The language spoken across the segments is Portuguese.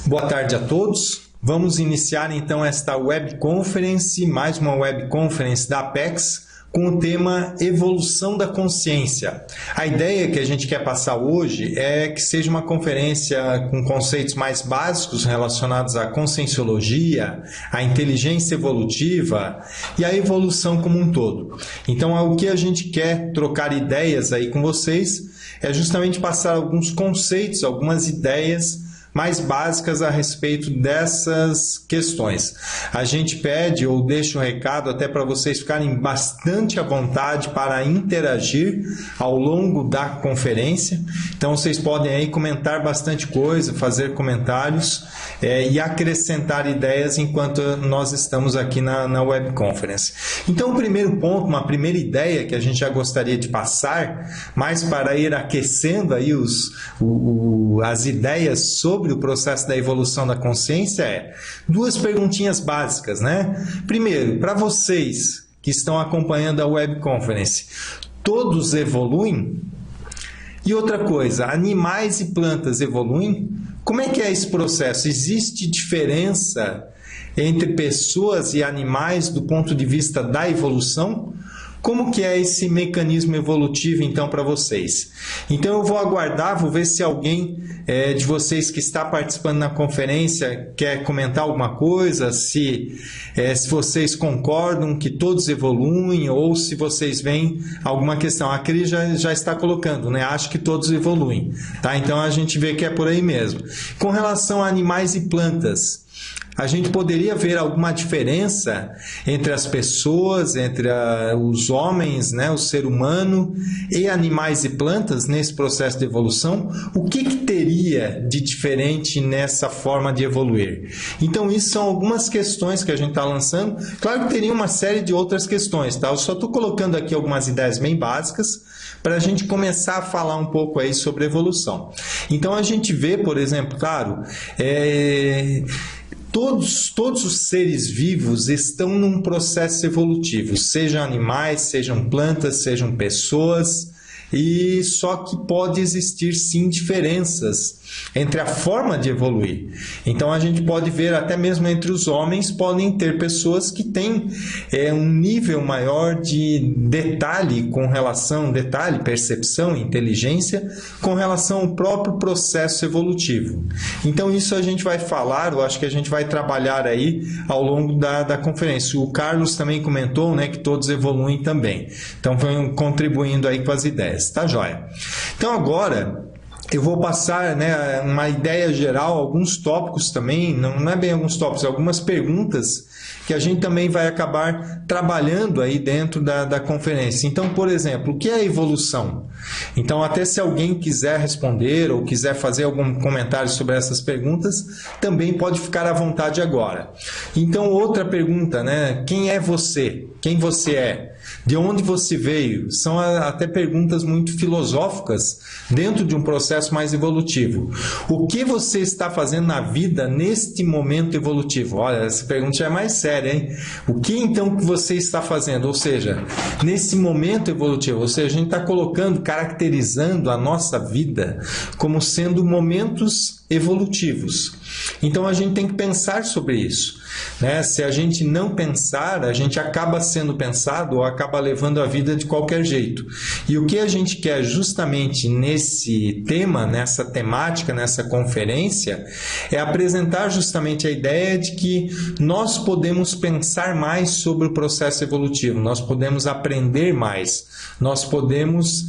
Boa tarde a todos. Vamos iniciar então esta webconference, mais uma webconference da Apex, com o tema Evolução da Consciência. A ideia que a gente quer passar hoje é que seja uma conferência com conceitos mais básicos relacionados à conscienciologia, à inteligência evolutiva e à evolução como um todo. Então, o que a gente quer trocar ideias aí com vocês é justamente passar alguns conceitos, algumas ideias mais básicas a respeito dessas questões. A gente pede ou deixa um recado até para vocês ficarem bastante à vontade para interagir ao longo da conferência. Então vocês podem aí comentar bastante coisa, fazer comentários e acrescentar ideias enquanto nós estamos aqui na webconference. Então o primeiro ponto, uma primeira ideia que a gente já gostaria de passar, mais para ir aquecendo aí as ideias sobre o processo da evolução da consciência, é duas perguntinhas básicas, né? Primeiro, para vocês que estão acompanhando a webconference, todos evoluem? E outra coisa, animais e plantas evoluem? Como é que é esse processo? Existe diferença entre pessoas e animais do ponto de vista da evolução? Como que é esse mecanismo evolutivo, então, para vocês? Então, eu vou aguardar, vou ver se alguém de vocês que está participando na conferência quer comentar alguma coisa, se vocês concordam que todos evoluem ou se vocês veem alguma questão. A Cris já está colocando, né? Acho que todos evoluem, tá? Então, a gente vê que é por aí mesmo. Com relação a animais e plantas, a gente poderia ver alguma diferença entre as pessoas, entre os homens, né, o ser humano e animais e plantas nesse processo de evolução? O que teria de diferente nessa forma de evoluir? Então, isso são algumas questões que a gente está lançando. Claro que teria uma série de outras questões, tá? Eu só estou colocando aqui algumas ideias bem básicas para a gente começar a falar um pouco aí sobre evolução. Então, a gente vê, por exemplo, claro, Todos os seres vivos estão num processo evolutivo, sejam animais, sejam plantas, sejam pessoas, e só que pode existir sim diferenças entre a forma de evoluir. Então a gente pode ver até mesmo entre os homens podem ter pessoas que têm um nível maior de detalhe, percepção, inteligência com relação ao próprio processo evolutivo. Então isso a gente vai falar, eu acho que a gente vai trabalhar aí ao longo da conferência. O Carlos também comentou, né, que todos evoluem também. Então foi contribuindo aí com as ideias, tá joia? Então agora eu vou passar, né, uma ideia geral, alguns tópicos também, não é bem alguns tópicos, algumas perguntas que a gente também vai acabar trabalhando aí dentro da conferência. Então, por exemplo, o que é evolução? Então, até se alguém quiser responder ou quiser fazer algum comentário sobre essas perguntas, também pode ficar à vontade agora. Então, outra pergunta, né? Quem é você? Quem você é? De onde você veio? São até perguntas muito filosóficas dentro de um processo mais evolutivo. O que você está fazendo na vida neste momento evolutivo? Olha, essa pergunta já é mais séria, hein? O que então que você está fazendo? Ou seja, nesse momento evolutivo, ou seja, a gente está colocando, caracterizando a nossa vida como sendo momentos evolutivos. Então a gente tem que pensar sobre isso, né? Se a gente não pensar, a gente acaba sendo pensado ou acaba levando a vida de qualquer jeito. E o que a gente quer justamente nesse tema, nessa temática, nessa conferência, é apresentar justamente a ideia de que nós podemos pensar mais sobre o processo evolutivo, nós podemos aprender mais, nós podemos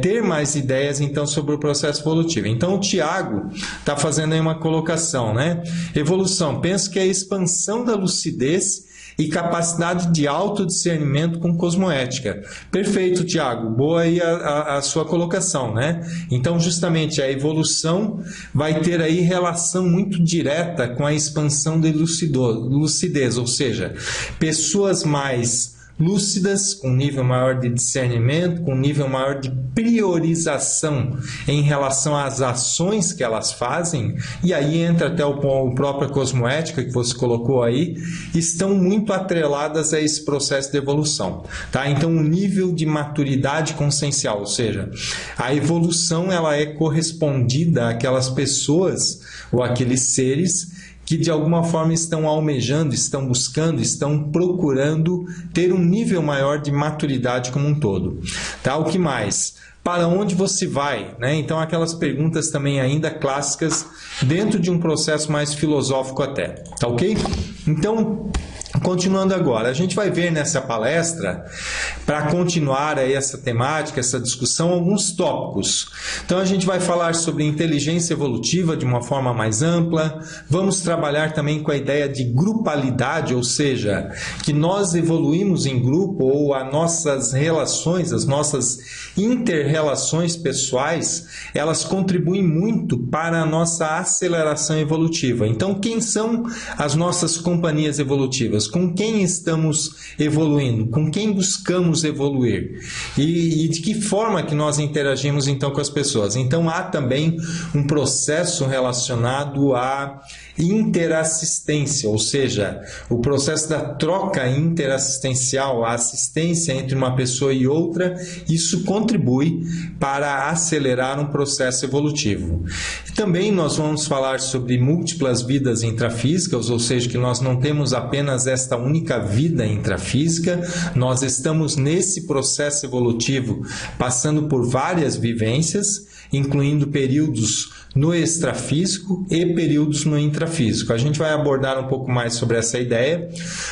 ter mais ideias então sobre o processo evolutivo. Então o Tiago está fazendo aí uma colocação, né? Evolução, penso que é a expansão da lucidez e capacidade de autodiscernimento com cosmoética. Perfeito, Tiago. Boa aí a sua colocação, né? Então, justamente, a evolução vai ter aí relação muito direta com a expansão da lucidez, ou seja, pessoas mais lúcidas, com nível maior de discernimento, com nível maior de priorização em relação às ações que elas fazem, e aí entra até o próprio cosmoética que você colocou aí, estão muito atreladas a esse processo de evolução, tá? Então, o nível de maturidade consciencial, ou seja, a evolução ela é correspondida àquelas pessoas ou àqueles seres que de alguma forma estão almejando, estão buscando, estão procurando ter um nível maior de maturidade como um todo. Tá? O que mais? Para onde você vai? Né? Então, aquelas perguntas também ainda clássicas dentro de um processo mais filosófico até. Tá ok? Então, continuando agora, a gente vai ver nessa palestra, para continuar aí essa temática, essa discussão, alguns tópicos. Então a gente vai falar sobre inteligência evolutiva de uma forma mais ampla, vamos trabalhar também com a ideia de grupalidade, ou seja, que nós evoluímos em grupo ou as nossas relações, as nossas inter-relações pessoais, elas contribuem muito para a nossa aceleração evolutiva. Então, quem são as nossas companhias evolutivas? Com quem estamos evoluindo? Com quem buscamos evoluir? E de que forma que nós interagimos então com as pessoas? Então, há também um processo relacionado à interassistência, ou seja, o processo da troca interassistencial, a assistência entre uma pessoa e outra, isso contribui para acelerar um processo evolutivo. E também nós vamos falar sobre múltiplas vidas intrafísicas, ou seja, que nós não temos apenas esta única vida intrafísica, nós estamos nesse processo evolutivo passando por várias vivências, incluindo períodos no extrafísico e períodos no intrafísico. A gente vai abordar um pouco mais sobre essa ideia.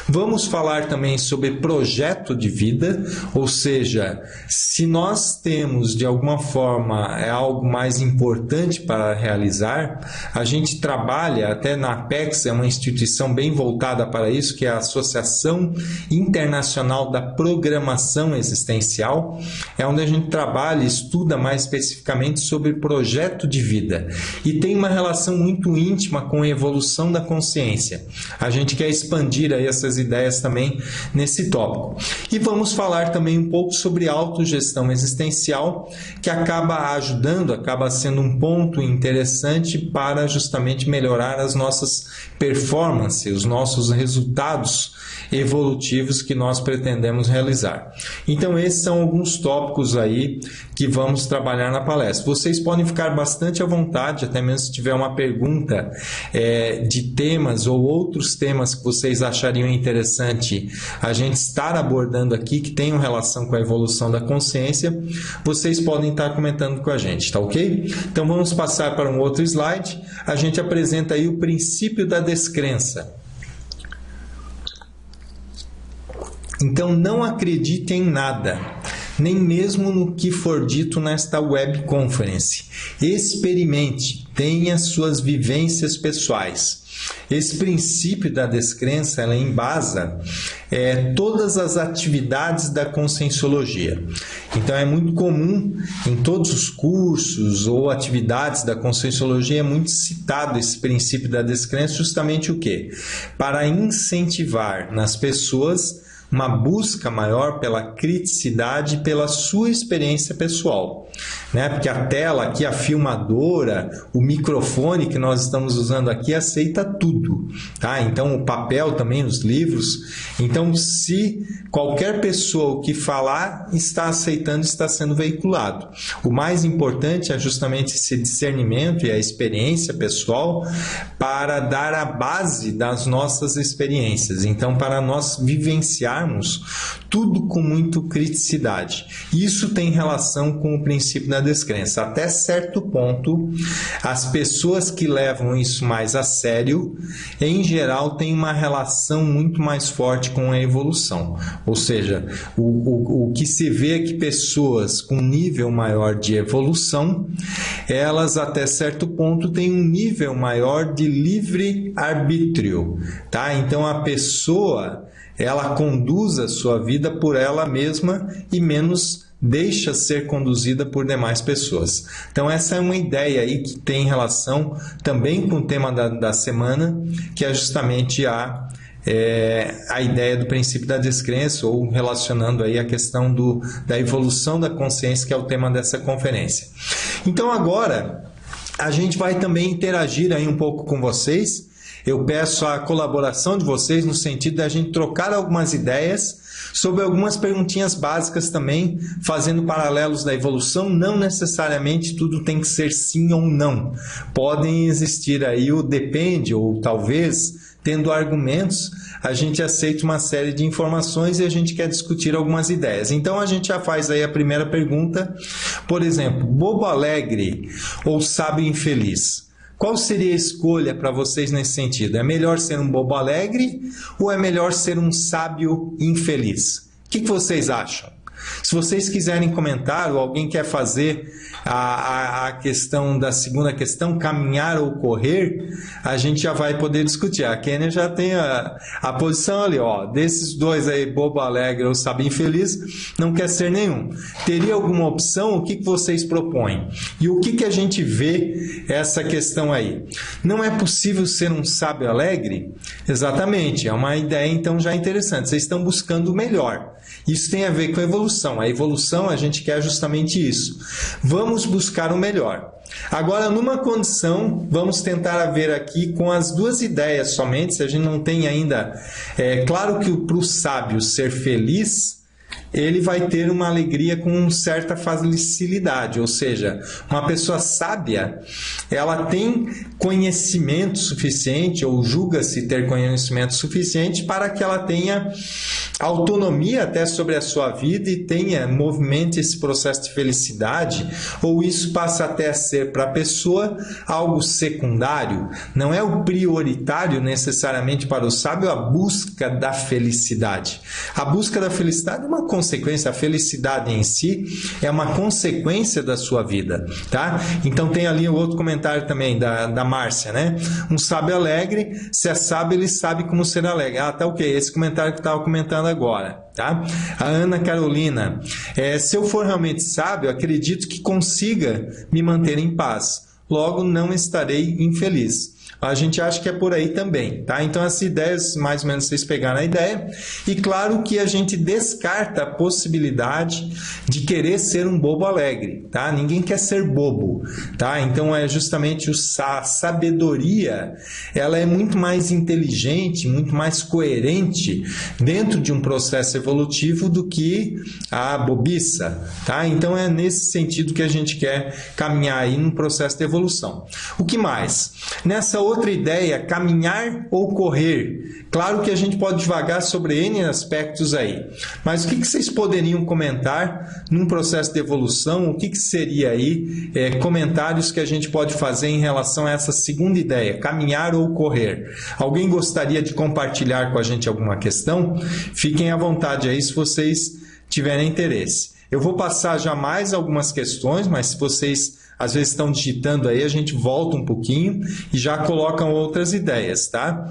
Vamos falar também sobre projeto de vida, ou seja, se nós temos de alguma forma algo mais importante para realizar, a gente trabalha, até na Apex, é uma instituição bem voltada para isso, que é a Associação Internacional da Programação Existencial, é onde a gente trabalha e estuda mais especificamente sobre projeto de vida. E tem uma relação muito íntima com a evolução da consciência. A gente quer expandir aí essas ideias também nesse tópico. E vamos falar também um pouco sobre autogestão existencial, que acaba ajudando, acaba sendo um ponto interessante para justamente melhorar as nossas performances, os nossos resultados evolutivos que nós pretendemos realizar. Então, esses são alguns tópicos aí que vamos trabalhar na palestra. Vocês podem ficar bastante à vontade, até mesmo se tiver uma pergunta de temas ou outros temas que vocês achariam interessante a gente estar abordando aqui, que tenham relação com a evolução da consciência, vocês podem estar comentando com a gente, tá ok? Então, vamos passar para um outro slide. A gente apresenta aí o princípio da descrença. Então, não acredite em nada, nem mesmo no que for dito nesta web conference. Experimente, tenha suas vivências pessoais. Esse princípio da descrença, ela embasa todas as atividades da conscienciologia. Então, é muito comum em todos os cursos ou atividades da conscienciologia, é muito citado esse princípio da descrença, justamente o quê? Para incentivar nas pessoas uma busca maior pela criticidade e pela sua experiência pessoal, né? Porque a tela aqui, a filmadora, o microfone que nós estamos usando aqui aceita tudo, tá? Então, o papel também, os livros. Então, se qualquer pessoa que falar está aceitando, está sendo veiculado. O mais importante é justamente esse discernimento e a experiência pessoal para dar a base das nossas experiências. Então, para nós vivenciarmos tudo com muito criticidade. Isso tem relação com o princípio da descrença. Até certo ponto, as pessoas que levam isso mais a sério, em geral, têm uma relação muito mais forte com a evolução. Ou seja, o que se vê é que pessoas com nível maior de evolução, elas até certo ponto têm um nível maior de livre-arbítrio, tá? Então, a pessoa, ela conduz a sua vida por ela mesma e menos deixa ser conduzida por demais pessoas. Então, essa é uma ideia aí que tem relação também com o tema da semana, que é justamente a a ideia do princípio da descrença, ou relacionando aí a questão da evolução da consciência, que é o tema dessa conferência. Então agora a gente vai também interagir aí um pouco com vocês. Eu peço a colaboração de vocês no sentido da gente trocar algumas ideias sobre algumas perguntinhas básicas também, fazendo paralelos da evolução. Não necessariamente tudo tem que ser sim ou não. Podem existir aí o depende, ou talvez, tendo argumentos, a gente aceita uma série de informações e a gente quer discutir algumas ideias. Então a gente já faz aí a primeira pergunta. Por exemplo, bobo alegre ou sábio infeliz? Qual seria a escolha para vocês nesse sentido? É melhor ser um bobo alegre ou é melhor ser um sábio infeliz? O que vocês acham? Se vocês quiserem comentar, ou alguém quer fazer a questão da segunda questão, caminhar ou correr, a gente já vai poder discutir. A Kênia já tem a posição ali, ó, desses dois aí, bobo alegre ou sábio infeliz, não quer ser nenhum. Teria alguma opção? O que vocês propõem? E o que a gente vê essa questão aí? Não é possível ser um sábio alegre? Exatamente, é uma ideia então já interessante. Vocês estão buscando o melhor. Isso tem a ver com a evolução. A evolução, a gente quer justamente isso. Vamos buscar o melhor. Agora, numa condição, vamos tentar ver aqui com as duas ideias somente, se a gente não tem ainda... claro que para o sábio ser feliz, ele vai ter uma alegria com certa facilidade, ou seja, uma pessoa sábia, ela tem conhecimento suficiente, ou julga-se ter conhecimento suficiente para que ela tenha autonomia até sobre a sua vida e movimente esse processo de felicidade, ou isso passa até a ser para a pessoa algo secundário. Não é o prioritário necessariamente para o sábio a busca da felicidade. A busca da felicidade é uma consequência, a felicidade em si é uma consequência da sua vida, tá? Então tem ali o outro comentário também da Márcia, né? Um sábio alegre, se é sábio, ele sabe como ser alegre. Ah, tá ok, esse comentário que eu estava comentando agora, tá? A Ana Carolina, se eu for realmente sábio, acredito que consiga me manter em paz, logo não estarei infeliz. A gente acha que é por aí também, tá? Então, as ideias, mais ou menos, vocês pegaram a ideia. E claro que a gente descarta a possibilidade de querer ser um bobo alegre, tá? Ninguém quer ser bobo, tá? Então, é justamente a sabedoria, ela é muito mais inteligente, muito mais coerente dentro de um processo evolutivo do que a bobiça, tá? Então, é nesse sentido que a gente quer caminhar aí num processo de evolução. O que mais? Nessa outra ideia, caminhar ou correr. Claro que a gente pode divagar sobre N aspectos aí, mas o que vocês poderiam comentar num processo de evolução? O que seria aí comentários que a gente pode fazer em relação a essa segunda ideia, caminhar ou correr? Alguém gostaria de compartilhar com a gente alguma questão? Fiquem à vontade aí se vocês tiverem interesse. Eu vou passar já mais algumas questões, mas se vocês às vezes estão digitando aí, a gente volta um pouquinho e já colocam outras ideias, tá?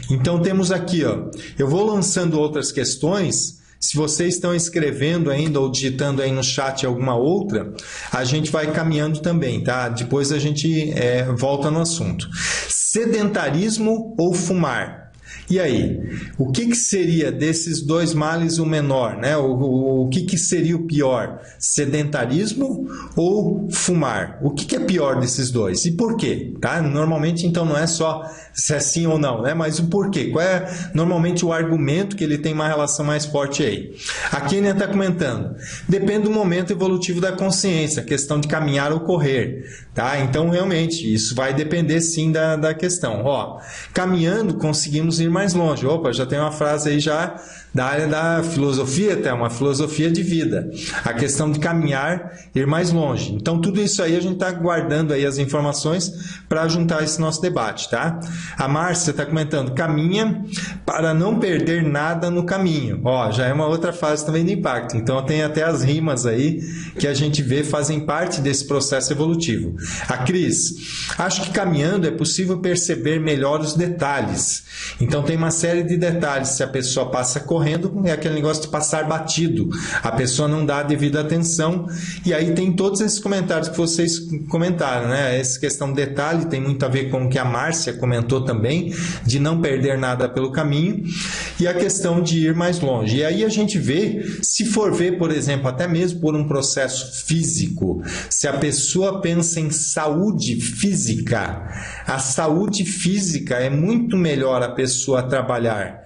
Então temos aqui, ó, eu vou lançando outras questões. Se vocês estão escrevendo ainda ou digitando aí no chat alguma outra, a gente vai caminhando também, tá? Depois a gente volta no assunto. Sedentarismo ou fumar? E aí, o que seria desses dois males o menor, né? O que seria o pior? Sedentarismo ou fumar? O que é pior desses dois? E por quê? Tá? Normalmente, então, não é só se é sim ou não, né? Mas o porquê? Qual é normalmente o argumento que ele tem uma relação mais forte aí? A Kênia está comentando. Depende do momento evolutivo da consciência, a questão de caminhar ou correr. Tá? Então, realmente, isso vai depender sim da questão. Ó, caminhando, conseguimos ir mais longe. Opa, já tem uma frase aí já da área da filosofia, até uma filosofia de vida. A questão de caminhar, ir mais longe. Então, tudo isso aí a gente está guardando aí as informações para juntar esse nosso debate, tá? A Márcia está comentando, caminha para não perder nada no caminho. Ó, já é uma outra fase também de impacto. Então, tem até as rimas aí que a gente vê fazem parte desse processo evolutivo. A Cris, acho que caminhando é possível perceber melhor os detalhes. Então, tem uma série de detalhes se a pessoa passa correndo, correndo, é aquele negócio de passar batido. A pessoa não dá a devida atenção, e aí tem todos esses comentários que vocês comentaram, né? Essa questão de detalhe tem muito a ver com o que a Márcia comentou também, de não perder nada pelo caminho, e a questão de ir mais longe. E aí a gente vê, se for ver, por exemplo, até mesmo por um processo físico, se a pessoa pensa em saúde física, a saúde física é muito melhor a pessoa trabalhar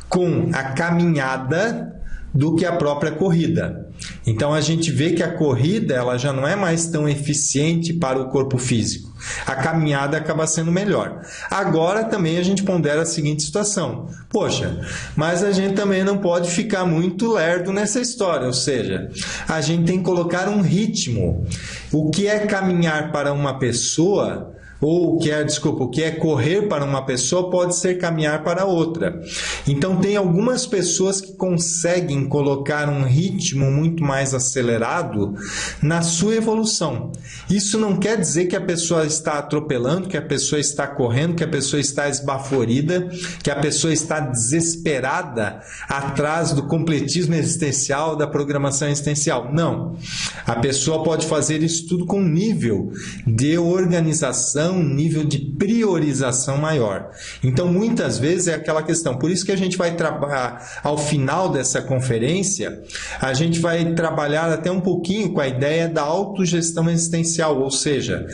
com a caminhada do que a própria corrida. Então a gente vê que a corrida ela já não é mais tão eficiente para o corpo físico. A caminhada acaba sendo melhor. Agora também a gente pondera a seguinte situação. Poxa, mas a gente também não pode ficar muito lerdo nessa história. Ou seja, a gente tem que colocar um ritmo. O que é caminhar para uma pessoa... ou o que é correr para uma pessoa pode ser caminhar para outra. Então tem algumas pessoas que conseguem colocar um ritmo muito mais acelerado na sua evolução. Isso não quer dizer que a pessoa está atropelando, que a pessoa está correndo, que a pessoa está esbaforida, que a pessoa está desesperada atrás do completismo existencial, da programação existencial. Não. A pessoa pode fazer isso tudo com nível de organização, um nível de priorização maior. Então, muitas vezes é aquela questão. Por isso que a gente vai trabalhar, ao final dessa conferência, a gente vai trabalhar até um pouquinho com a ideia da autogestão existencial, ou seja,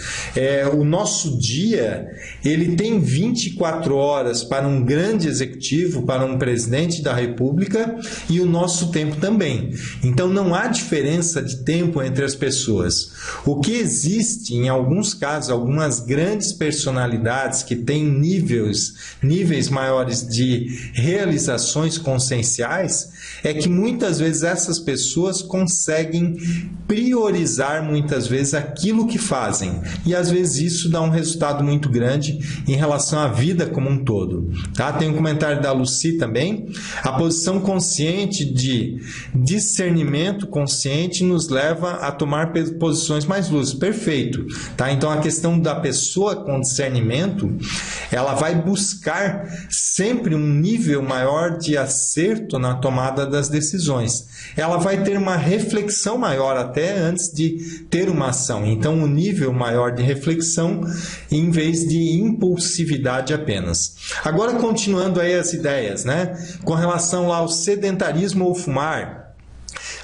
o nosso dia, ele tem 24 horas para um grande executivo, para um presidente da República, e o nosso tempo também. Então, não há diferença de tempo entre as pessoas. O que existe, em alguns casos, algumas grandes personalidades que têm níveis maiores de realizações conscienciais, é que muitas vezes essas pessoas conseguem priorizar muitas vezes aquilo que fazem. E às vezes isso dá um resultado muito grande em relação à vida como um todo. Tá? Tem um comentário da Lucy também. A posição consciente de discernimento consciente nos leva a tomar posições mais lúcidas. Perfeito. Tá? Então a questão da pessoa com discernimento, ela vai buscar sempre um nível maior de acerto na tomada das decisões. Ela vai ter uma reflexão maior até antes de ter uma ação. Então, um nível maior de reflexão em vez de impulsividade apenas. Agora, continuando aí as ideias, né? Com relação lá ao sedentarismo ou fumar,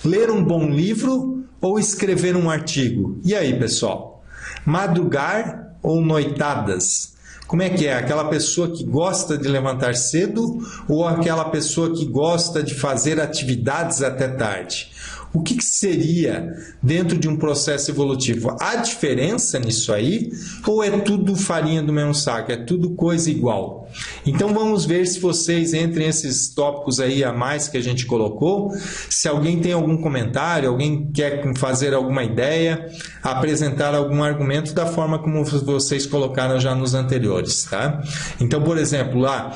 ler um bom livro ou escrever um artigo? E aí, pessoal? Madrugar ou noitadas? Como é que é? Aquela pessoa que gosta de levantar cedo ou aquela pessoa que gosta de fazer atividades até tarde? O que seria dentro de um processo evolutivo? Há diferença nisso aí? Ou é tudo farinha do mesmo saco? É tudo coisa igual? Então vamos ver se vocês, entre esses tópicos aí a mais que a gente colocou, se alguém tem algum comentário, alguém quer fazer alguma ideia, apresentar algum argumento da forma como vocês colocaram já nos anteriores, tá? Então, por exemplo, lá,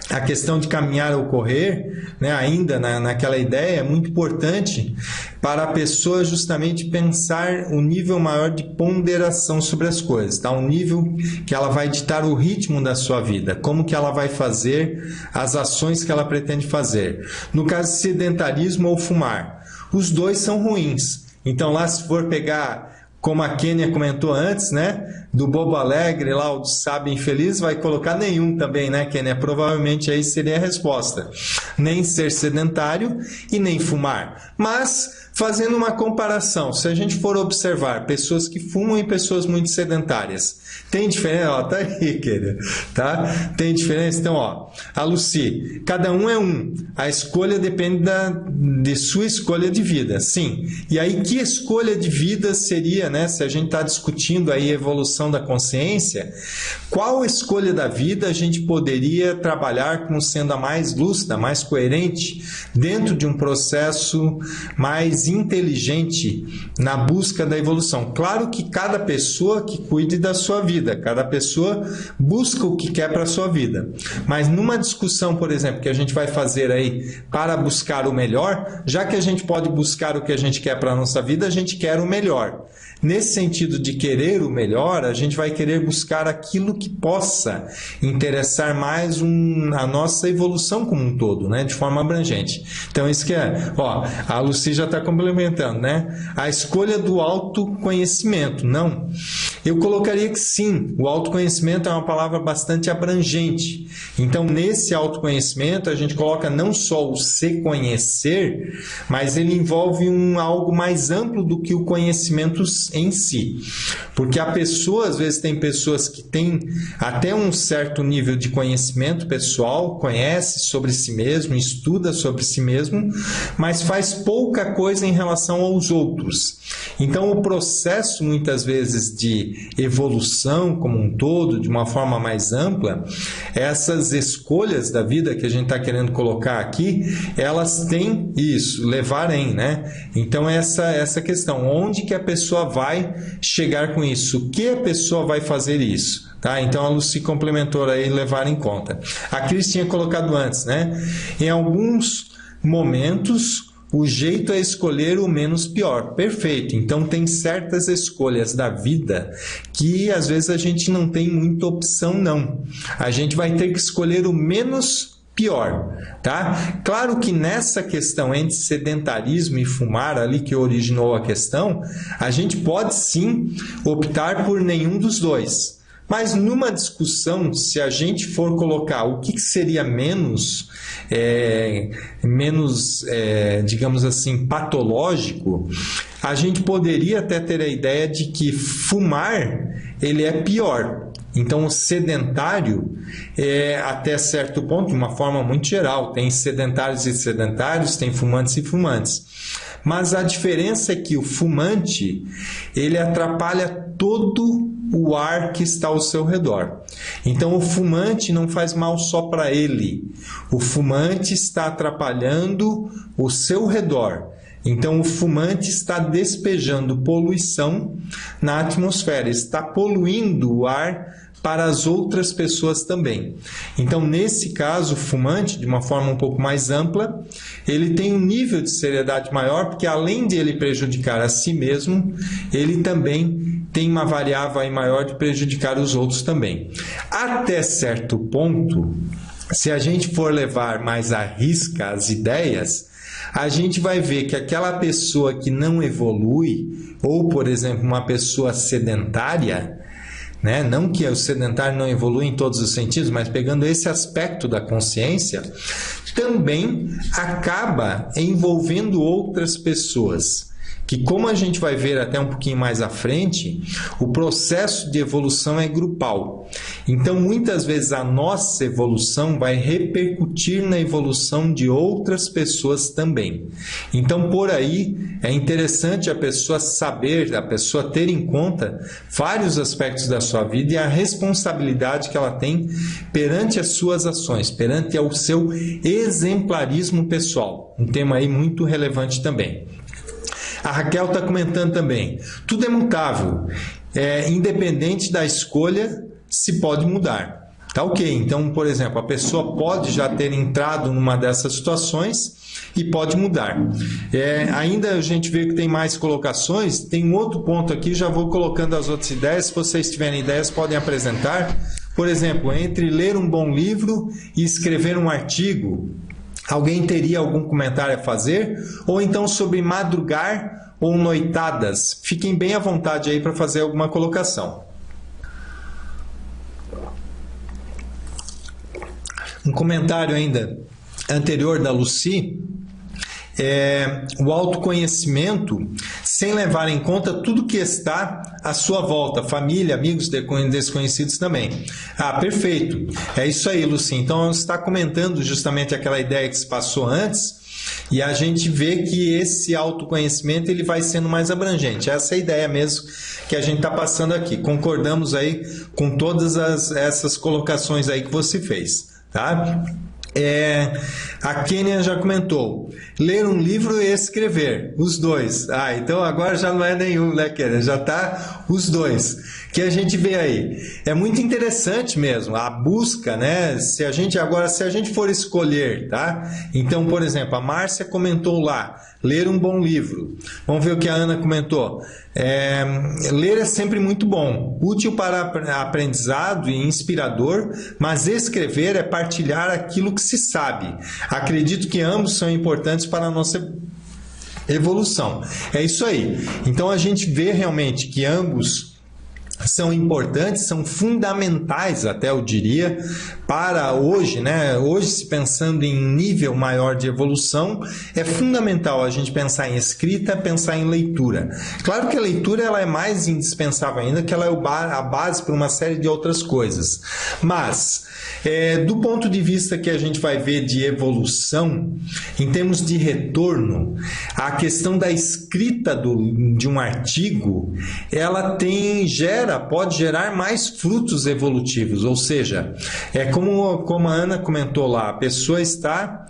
a questão de caminhar ou correr, né, ainda naquela ideia, é muito importante para a pessoa justamente pensar um nível maior de ponderação sobre as coisas, tá? Um nível que ela vai ditar o ritmo da sua vida, como que ela vai fazer as ações que ela pretende fazer. No caso de sedentarismo ou fumar, os dois são ruins. Então lá, se for pegar, como a Kênia comentou antes, né, do bobo alegre lá, o do sábio infeliz, vai colocar nenhum também, né, Kênia? Provavelmente aí seria a resposta. Nem ser sedentário e nem fumar. Mas, fazendo uma comparação, se a gente for observar pessoas que fumam e pessoas muito sedentárias, tem diferença? Ó, tá aí, Kênia, tá? Tem diferença? Então, ó, a Lucy, cada um é um. A escolha depende de sua escolha de vida, sim. E aí, que escolha de vida seria, né, se a gente está discutindo aí a evolução da consciência, qual escolha da vida a gente poderia trabalhar como sendo a mais lúcida, mais coerente, dentro de um processo mais inteligente na busca da evolução? Claro que cada pessoa que cuide da sua vida, cada pessoa busca o que quer para a sua vida. Mas numa discussão, por exemplo, que a gente vai fazer aí para buscar o melhor, já que a gente pode buscar o que a gente quer para a nossa vida, a gente quer o melhor. Nesse sentido de querer o melhor, a gente vai querer buscar aquilo que possa interessar mais a nossa evolução como um todo, né? De forma abrangente. Então, isso que é... Ó, a Lucy já está complementando, né? A escolha do autoconhecimento. Não. Eu colocaria que sim, o autoconhecimento é uma palavra bastante abrangente. Então, nesse autoconhecimento, a gente coloca não só o se conhecer, mas ele envolve algo mais amplo do que o conhecimento em si. Porque a pessoa, às vezes, tem pessoas que têm até um certo nível de conhecimento pessoal, conhece sobre si mesmo, estuda sobre si mesmo, mas faz pouca coisa em relação aos outros. Então, o processo, muitas vezes, de evolução como um todo, de uma forma mais ampla, essas escolhas da vida que a gente está querendo colocar aqui, elas têm isso, levarem, né? Então, essa questão, onde que a pessoa vai chegar com isso? O que a pessoa vai fazer isso? Tá? Então, a Lucy complementou aí, levar em conta. A Cris tinha colocado antes, né? Em alguns momentos, o jeito é escolher o menos pior. Perfeito. Então, tem certas escolhas da vida que, às vezes, a gente não tem muita opção, não. A gente vai ter que escolher o menos pior, tá? Claro que nessa questão entre sedentarismo e fumar, ali que originou a questão, a gente pode, sim, optar por nenhum dos dois. Mas numa discussão, se a gente for colocar o que seria menos, digamos assim, patológico, a gente poderia até ter a ideia de que fumar, ele é pior. Então, o sedentário, até certo ponto, de uma forma muito geral, tem sedentários e sedentários, tem fumantes e fumantes. Mas a diferença é que o fumante, ele atrapalha todo o ar que está ao seu redor. Então, o fumante não faz mal só para ele. O fumante está atrapalhando o seu redor. Então, o fumante está despejando poluição na atmosfera, está poluindo o ar para as outras pessoas também. Então, nesse caso, o fumante, de uma forma um pouco mais ampla, ele tem um nível de seriedade maior, porque além de ele prejudicar a si mesmo, ele também tem uma variável aí maior de prejudicar os outros também. Até certo ponto, se a gente for levar mais à risca as ideias, a gente vai ver que aquela pessoa que não evolui, ou, por exemplo, uma pessoa sedentária, né? Não que o sedentário não evolui em todos os sentidos, mas pegando esse aspecto da consciência, também acaba envolvendo outras pessoas. Que, como a gente vai ver até um pouquinho mais à frente, o processo de evolução é grupal. Então, muitas vezes a nossa evolução vai repercutir na evolução de outras pessoas também. Então, por aí, é interessante a pessoa saber, a pessoa ter em conta vários aspectos da sua vida e a responsabilidade que ela tem perante as suas ações, perante o seu exemplarismo pessoal. Um tema aí muito relevante também. A Raquel está comentando também. Tudo é mutável. Independente da escolha, se pode mudar. Tá ok. Então, por exemplo, a pessoa pode já ter entrado numa dessas situações e pode mudar. Ainda a gente vê que tem mais colocações. Tem um outro ponto aqui, já vou colocando as outras ideias. Se vocês tiverem ideias, podem apresentar. Por exemplo, entre ler um bom livro e escrever um artigo, alguém teria algum comentário a fazer? Ou então sobre madrugar ou noitadas? Fiquem bem à vontade aí para fazer alguma colocação. Um comentário ainda anterior da Lucy, o autoconhecimento sem levar em conta tudo que está à sua volta, família, amigos, desconhecidos também. Ah, perfeito. É isso aí, Lucy. Então, você está comentando justamente aquela ideia que se passou antes e a gente vê que esse autoconhecimento ele vai sendo mais abrangente. Essa é a ideia mesmo que a gente está passando aqui. Concordamos aí com todas essas colocações aí que você fez, tá? A Kênia já comentou, ler um livro e escrever, os dois. Então agora já não é nenhum, né, Kênia? Já está os dois, que a gente vê aí. É muito interessante mesmo, a busca, né? Se a gente for escolher, tá? Então, por exemplo, a Márcia comentou lá, ler um bom livro. Vamos ver o que a Ana comentou. Ler é sempre muito bom, útil para aprendizado e inspirador, mas escrever é partilhar aquilo que se sabe. Acredito que ambos são importantes para a nossa evolução. É isso aí. Então a gente vê realmente que ambos são importantes, são fundamentais, até eu diria, para hoje, né? Hoje, se pensando em nível maior de evolução, é fundamental a gente pensar em escrita, pensar em leitura. Claro que a leitura ela é mais indispensável ainda, que ela é a base para uma série de outras coisas. Mas, do ponto de vista que a gente vai ver de evolução, em termos de retorno, a questão da escrita de um artigo, ela pode gerar mais frutos evolutivos, ou seja, como a Ana comentou lá, a pessoa está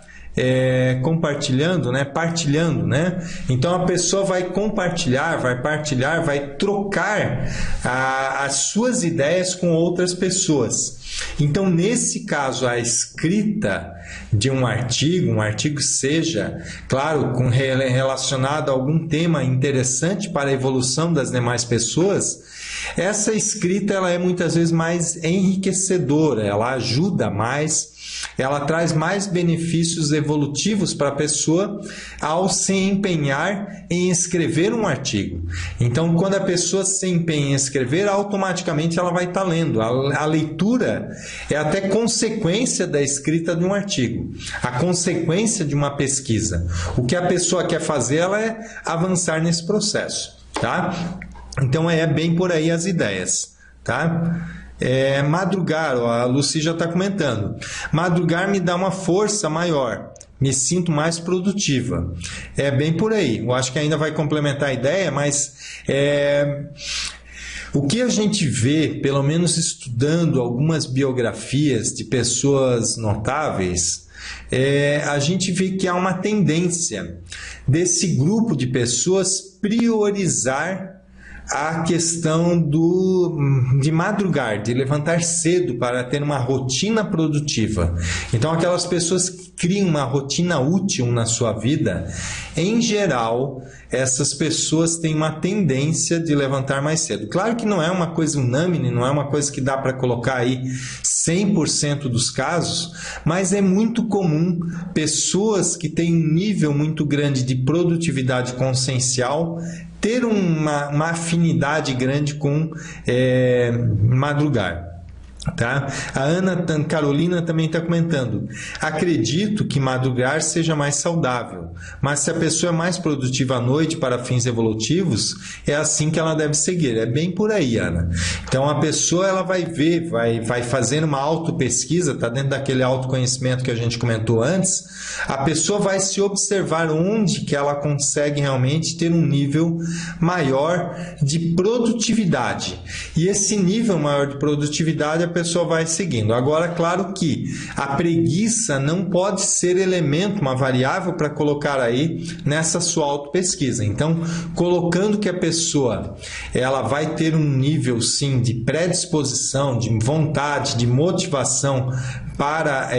compartilhando, né? Partilhando, né? Então a pessoa vai compartilhar, vai partilhar, vai trocar as suas ideias com outras pessoas. Então, nesse caso, a escrita de um artigo seja, claro, relacionado a algum tema interessante para a evolução das demais pessoas, essa escrita ela é muitas vezes mais enriquecedora, ela ajuda mais, ela traz mais benefícios evolutivos para a pessoa ao se empenhar em escrever um artigo. Então, quando a pessoa se empenha em escrever, automaticamente ela vai estar lendo. A leitura é até consequência da escrita de um artigo, a consequência de uma pesquisa. O que a pessoa quer fazer, ela é avançar nesse processo, tá? Então, é bem por aí as ideias, tá? Madrugar, a Lucy já está comentando. Madrugar me dá uma força maior, me sinto mais produtiva. É bem por aí. Eu acho que ainda vai complementar a ideia, mas o que a gente vê, pelo menos estudando algumas biografias de pessoas notáveis, a gente vê que há uma tendência desse grupo de pessoas priorizar a questão de madrugar, de levantar cedo para ter uma rotina produtiva. Então, aquelas pessoas que criam uma rotina útil na sua vida, em geral, essas pessoas têm uma tendência de levantar mais cedo. Claro que não é uma coisa unânime, não é uma coisa que dá para colocar aí 100% dos casos, mas é muito comum pessoas que têm um nível muito grande de produtividade consciencial ter uma afinidade grande com madrugar. Tá? A Ana Carolina também está comentando: acredito que madrugar seja mais saudável, mas se a pessoa é mais produtiva à noite para fins evolutivos, é assim que ela deve seguir. É bem por aí, Ana. Então a pessoa ela vai ver, vai fazendo uma autopesquisa, está dentro daquele autoconhecimento que a gente comentou antes. A pessoa vai se observar onde que ela consegue realmente ter um nível maior de produtividade, e esse nível maior de produtividade a pessoa vai seguindo. Agora, claro que a preguiça não pode ser elemento, uma variável para colocar aí nessa sua autopesquisa. Então, colocando que a pessoa ela vai ter um nível sim de predisposição, de vontade, de motivação para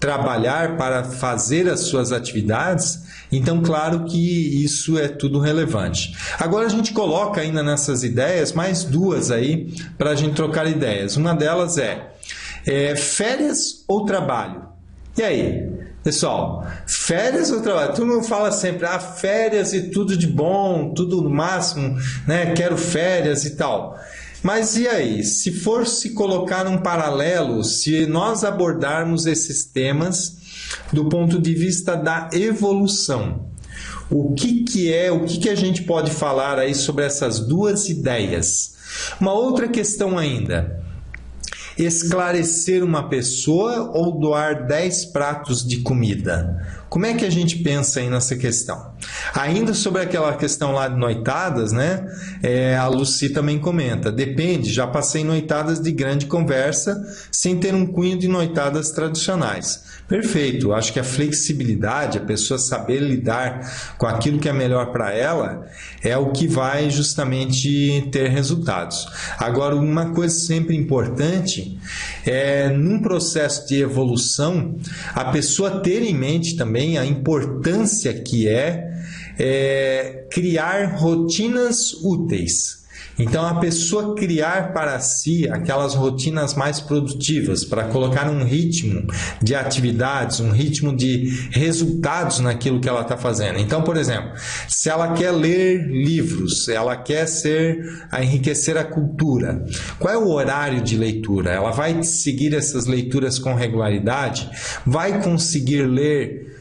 trabalhar, para fazer as suas atividades, então claro que isso é tudo relevante. Agora a gente coloca ainda nessas ideias mais duas aí para a gente trocar ideias. Uma delas é férias ou trabalho? E aí, pessoal, férias ou trabalho? Todo mundo fala sempre, férias e tudo de bom, tudo no máximo, né? Quero férias e tal. Mas e aí, se for se colocar um paralelo, se nós abordarmos esses temas do ponto de vista da evolução, o que a gente pode falar aí sobre essas duas ideias? Uma outra questão ainda: esclarecer uma pessoa ou doar 10 pratos de comida? Como é que a gente pensa aí nessa questão? Ainda sobre aquela questão lá de noitadas, né? A Lucy também comenta: depende, já passei noitadas de grande conversa sem ter um cunho de noitadas tradicionais. Perfeito. Acho que a flexibilidade, a pessoa saber lidar com aquilo que é melhor para ela, é o que vai justamente ter resultados. Agora, uma coisa sempre importante é, num processo de evolução, a pessoa ter em mente também a importância que é criar rotinas úteis. Então, a pessoa criar para si aquelas rotinas mais produtivas, para colocar um ritmo de atividades, um ritmo de resultados naquilo que ela está fazendo. Então, por exemplo, se ela quer ler livros, ela quer enriquecer a cultura, qual é o horário de leitura? Ela vai seguir essas leituras com regularidade? Vai conseguir ler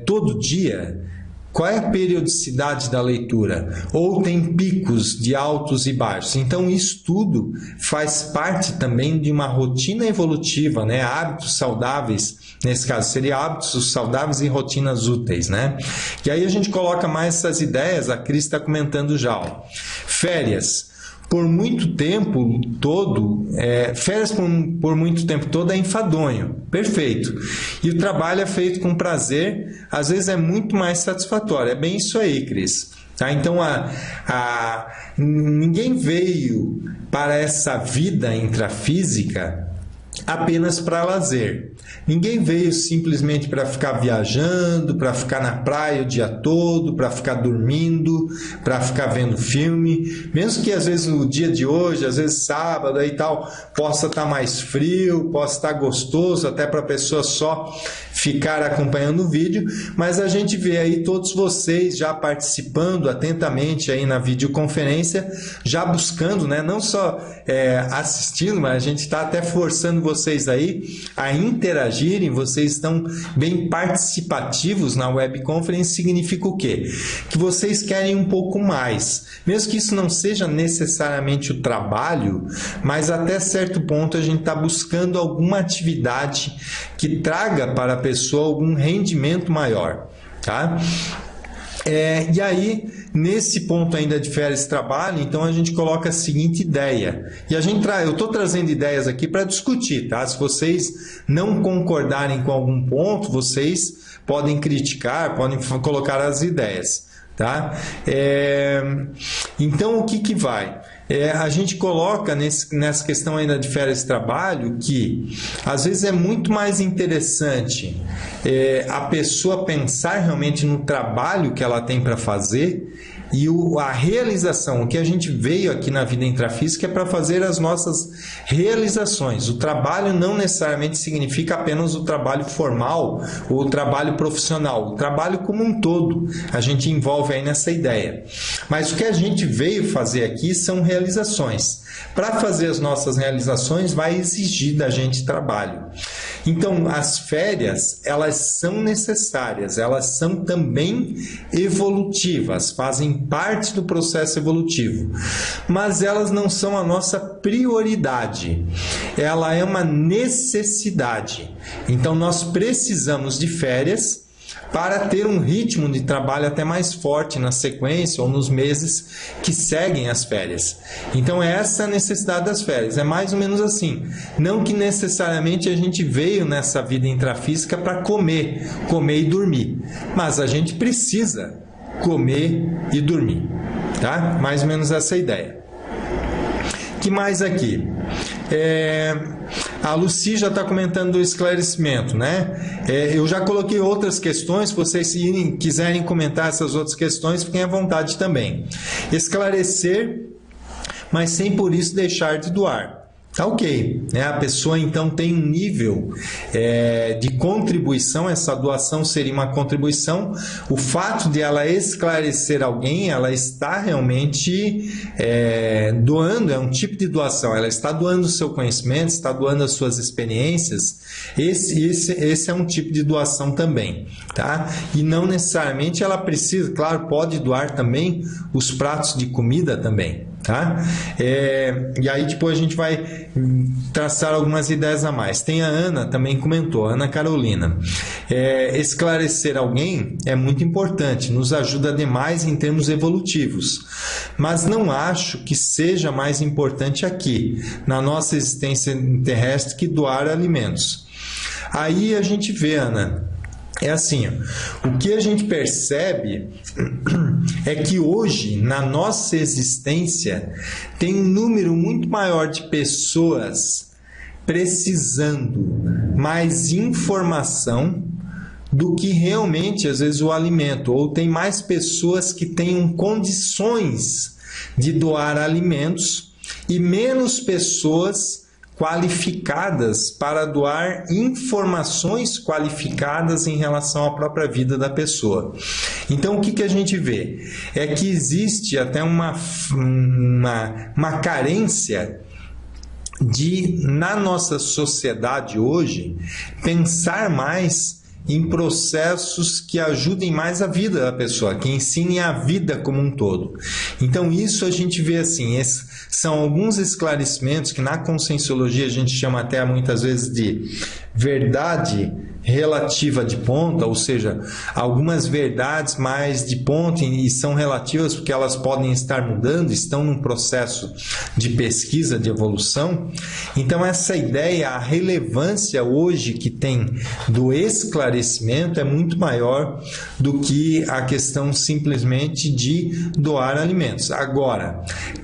todo dia? Qual é a periodicidade da leitura? Ou tem picos de altos e baixos? Então, isso tudo faz parte também de uma rotina evolutiva, né? Hábitos saudáveis, nesse caso, seria hábitos saudáveis e rotinas úteis, né? E aí a gente coloca mais essas ideias, a Cris está comentando já. Ó. Férias. Por muito tempo todo, férias por muito tempo todo é enfadonho, perfeito. E o trabalho é feito com prazer, às vezes é muito mais satisfatório. É bem isso aí, Cris. Tá? Então, ninguém veio para essa vida intrafísica apenas para lazer. Ninguém veio simplesmente para ficar viajando, para ficar na praia o dia todo, para ficar dormindo, para ficar vendo filme. Mesmo que às vezes no dia de hoje, às vezes sábado e tal, possa estar mais frio, possa estar gostoso até para a pessoa só ficar acompanhando o vídeo, mas a gente vê aí todos vocês já participando atentamente aí na videoconferência, já buscando, né, não só assistindo, mas a gente está até forçando vocês aí a interagirem, vocês estão bem participativos na webconference. Significa o quê? Que vocês querem um pouco mais, mesmo que isso não seja necessariamente o trabalho, mas até certo ponto a gente está buscando alguma atividade que traga para a pessoa algum rendimento maior, tá? E aí, nesse ponto ainda de férias e trabalho, então a gente coloca a seguinte ideia. E eu estou trazendo ideias aqui para discutir, tá? Se vocês não concordarem com algum ponto, vocês podem criticar, podem colocar as ideias, tá? Então, o que vai? A gente coloca nessa questão ainda de férias e trabalho que às vezes é muito mais interessante a pessoa pensar realmente no trabalho que ela tem para fazer e a realização. O que a gente veio aqui na vida intrafísica é para fazer as nossas realizações. O trabalho não necessariamente significa apenas o trabalho formal ou o trabalho profissional. O trabalho como um todo a gente envolve aí nessa ideia. Mas o que a gente veio fazer aqui são realizações. Para fazer as nossas realizações vai exigir da gente trabalho. Então, as férias, elas são necessárias, elas são também evolutivas, fazem parte do processo evolutivo, mas elas não são a nossa prioridade, ela é uma necessidade. Então, nós precisamos de férias para ter um ritmo de trabalho até mais forte na sequência ou nos meses que seguem as férias. Então, essa é a necessidade das férias. É mais ou menos assim. Não que necessariamente a gente veio nessa vida intrafísica para comer e dormir. Mas a gente precisa comer e dormir. Tá? Mais ou menos essa ideia. O que mais aqui? A Lucy já está comentando do esclarecimento, né? Eu já coloquei outras questões, se vocês quiserem comentar essas outras questões, fiquem à vontade também. Esclarecer, mas sem por isso deixar de doar. Tá ok, né? A pessoa então tem um nível de contribuição, essa doação seria uma contribuição. O fato de ela esclarecer alguém, ela está realmente doando, é um tipo de doação, ela está doando o seu conhecimento, está doando as suas experiências. Esse é um tipo de doação também, tá? E não necessariamente ela precisa, claro, pode doar também os pratos de comida também. Tá? E aí depois a gente vai traçar algumas ideias a mais. Tem a Ana, também comentou, a Ana Carolina. Esclarecer alguém é muito importante, nos ajuda demais em termos evolutivos, mas não acho que seja mais importante aqui, na nossa existência terrestre, que doar alimentos. Aí a gente vê, Ana, é assim, ó, o que a gente percebe é que hoje, na nossa existência, tem um número muito maior de pessoas precisando mais informação do que realmente, às vezes, o alimento. Ou tem mais pessoas que tenham condições de doar alimentos e menos pessoas qualificadas para doar informações qualificadas em relação à própria vida da pessoa. Então, o que a gente vê? É que existe até uma carência de, na nossa sociedade hoje, pensar mais em processos que ajudem mais a vida da pessoa, que ensinem a vida como um todo. Então, isso a gente vê assim, são alguns esclarecimentos que na Conscienciologia a gente chama até muitas vezes de verdade relativa de ponta, ou seja, algumas verdades mais de ponta e são relativas porque elas podem estar mudando, estão num processo de pesquisa, de evolução. Então essa ideia, a relevância hoje que tem do esclarecimento é muito maior do que a questão simplesmente de doar alimentos. Agora,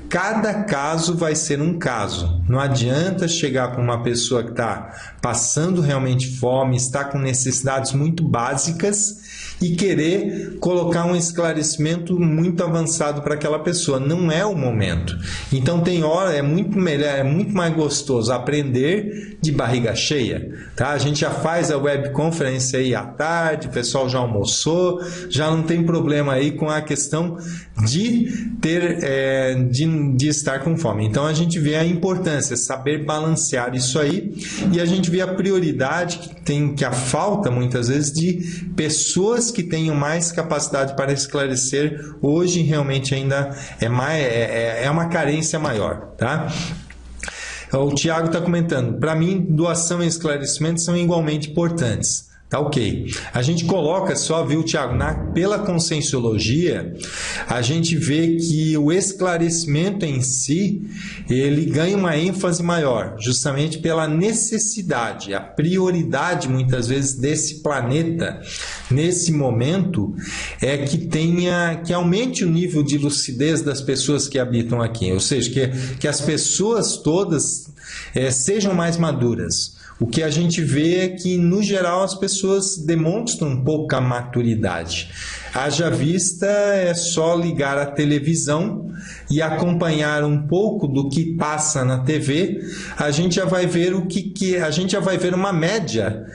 cada caso vai ser um caso. Não adianta chegar para uma pessoa que está passando realmente fome, está com necessidades muito básicas e querer colocar um esclarecimento muito avançado para aquela pessoa. Não é o momento. Então tem hora, é muito melhor, é muito mais gostoso aprender de barriga cheia. Tá? A gente já faz a webconferência aí à tarde, o pessoal já almoçou, já não tem problema aí com a questão de ter de estar com fome. Então a gente vê a importância, saber balancear isso aí, e a gente vê a prioridade que a falta muitas vezes de pessoas que tenham mais capacidade para esclarecer. Hoje realmente ainda é uma carência maior, tá? O Tiago está comentando, para mim doação e esclarecimento são igualmente importantes. Tá ok. A gente coloca só, viu, Tiago, pela Conscienciologia, a gente vê que o esclarecimento em si, ele ganha uma ênfase maior, justamente pela necessidade, a prioridade, muitas vezes, desse planeta, nesse momento, é que aumente o nível de lucidez das pessoas que habitam aqui, ou seja, que as pessoas todas sejam mais maduras. O que a gente vê é que, no geral, as pessoas demonstram pouca maturidade. Haja vista, é só ligar a televisão e acompanhar um pouco do que passa na TV, a gente já vai ver a gente já vai ver uma média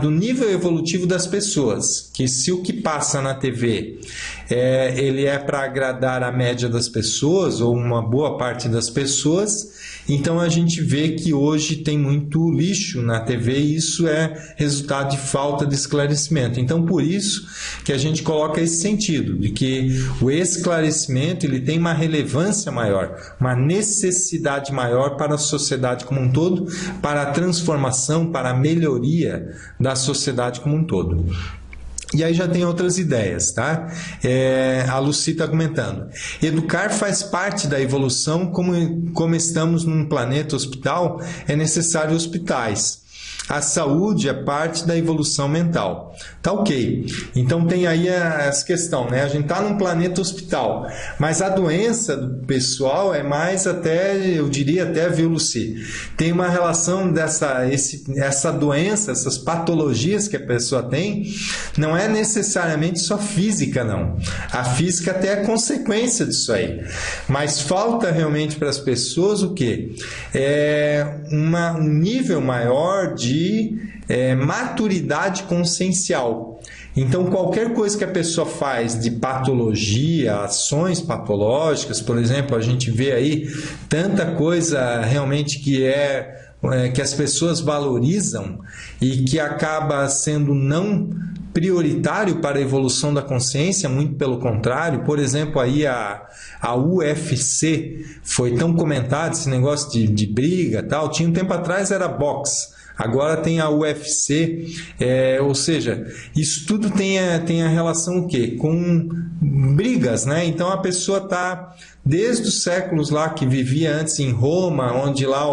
do nível evolutivo das pessoas, que se o que passa na TV ele é para agradar a média das pessoas, ou uma boa parte das pessoas, então a gente vê que hoje tem muito lixo na TV e isso é resultado de falta de esclarecimento. Então, por isso que a gente coloca esse sentido, de que o esclarecimento ele tem uma relevância maior, uma necessidade maior para a sociedade como um todo, para a transformação, para a melhoria da sociedade como um todo. E aí já tem outras ideias, tá? A Lucy está comentando. Educar faz parte da evolução, como estamos num planeta hospital, é necessário hospitais. A saúde é parte da evolução mental. Tá ok. Então tem aí essa questão, né? A gente está num planeta hospital, mas a doença do pessoal é mais até, eu diria até, viu, Lucy? Tem uma relação essa doença, essas patologias que a pessoa tem, não é necessariamente só física, não. A física até é consequência disso aí. Mas falta realmente para as pessoas o quê? Um nível maior de maturidade consciencial. Então, qualquer coisa que a pessoa faz de patologia, ações patológicas, por exemplo, a gente vê aí tanta coisa realmente que as pessoas valorizam e que acaba sendo não prioritário para a evolução da consciência, muito pelo contrário. Por exemplo, aí a UFC foi tão comentado, esse negócio de briga tal, tinha um tempo atrás era boxe. Agora tem a UFC, ou seja, isso tudo tem a relação o quê? Com brigas, né? Então a pessoa está desde os séculos lá que vivia antes em Roma, onde lá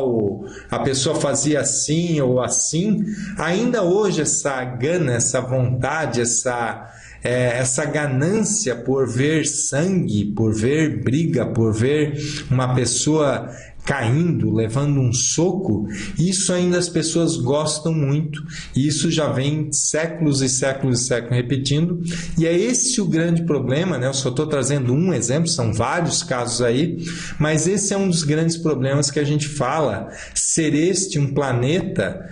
a pessoa fazia assim ou assim, ainda hoje essa gana, essa vontade, essa ganância por ver sangue, por ver briga, por ver uma pessoa caindo, levando um soco, isso ainda as pessoas gostam muito, e isso já vem séculos e séculos e séculos repetindo, e é esse o grande problema, né? Eu só estou trazendo um exemplo, são vários casos aí, mas esse é um dos grandes problemas que a gente fala, ser este um planeta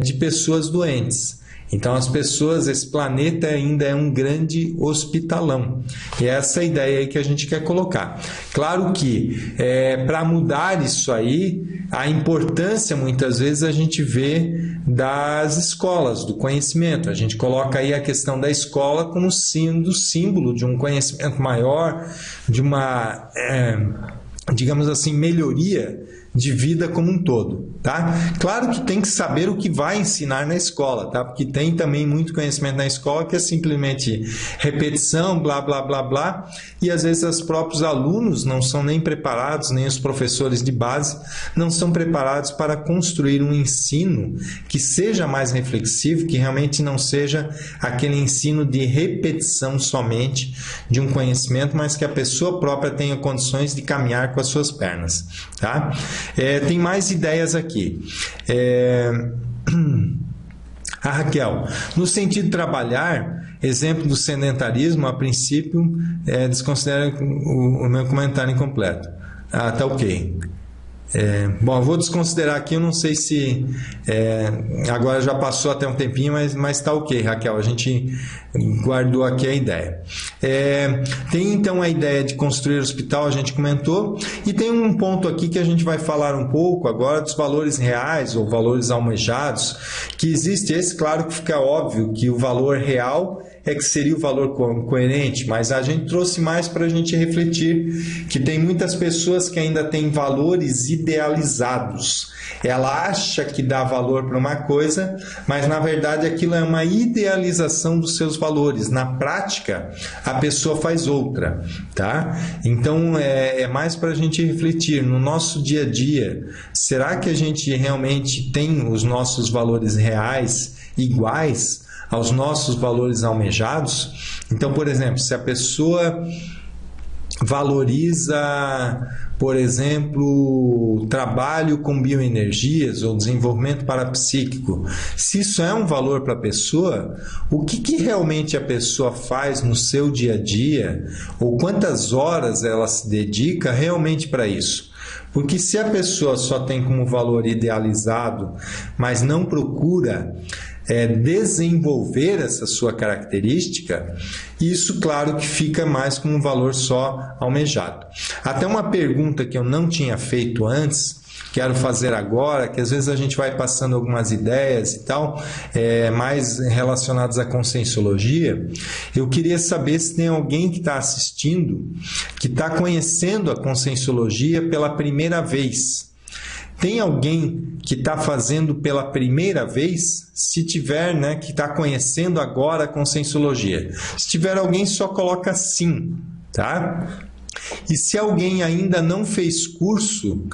de pessoas doentes. Então as pessoas, esse planeta ainda é um grande hospitalão. E é essa ideia aí que a gente quer colocar. Claro que para mudar isso aí, a importância muitas vezes a gente vê das escolas, do conhecimento. A gente coloca aí a questão da escola como símbolo de um conhecimento maior, de uma, digamos assim, melhoria de vida como um todo, tá? Claro que tem que saber o que vai ensinar na escola, tá? Porque tem também muito conhecimento na escola que é simplesmente repetição, blá, blá, blá, blá, e às vezes os próprios alunos não são nem preparados, nem os professores de base não são preparados para construir um ensino que seja mais reflexivo, que realmente não seja aquele ensino de repetição somente de um conhecimento, mas que a pessoa própria tenha condições de caminhar com as suas pernas, tá? Tem mais ideias aqui. A Raquel, no sentido de trabalhar, exemplo do sedentarismo, a princípio, desconsidera o meu comentário incompleto. Ah, tá ok. Bom, eu vou desconsiderar aqui, eu não sei se agora já passou até um tempinho, mas tá ok, Raquel, a gente guardou aqui a ideia. Tem então a ideia de construir hospital, a gente comentou, e tem um ponto aqui que a gente vai falar um pouco agora dos valores reais ou valores almejados, que existe esse, claro que fica óbvio que o valor real que seria o valor coerente, mas a gente trouxe mais para a gente refletir que tem muitas pessoas que ainda têm valores idealizados. Ela acha que dá valor para uma coisa, mas na verdade aquilo é uma idealização dos seus valores. Na prática, a pessoa faz outra, tá? Então é mais para a gente refletir no nosso dia a dia. Será que a gente realmente tem os nossos valores reais iguais aos nossos valores almejados? Então, por exemplo, se a pessoa valoriza, por exemplo, trabalho com bioenergias ou desenvolvimento parapsíquico, se isso é um valor para a pessoa, o que realmente a pessoa faz no seu dia a dia, ou quantas horas ela se dedica realmente para isso? Porque se a pessoa só tem como valor idealizado, mas não procura desenvolver essa sua característica, isso claro que fica mais como um valor só almejado. Até uma pergunta que eu não tinha feito antes, quero fazer agora, que às vezes a gente vai passando algumas ideias e tal, mais relacionadas à conscienciologia. Eu queria saber se tem alguém que está assistindo, que está conhecendo a conscienciologia pela primeira vez. Tem alguém que está fazendo pela primeira vez? Se tiver, né, que está conhecendo agora a conscienciologia. Se tiver alguém, só coloca sim, tá? E se alguém ainda não fez curso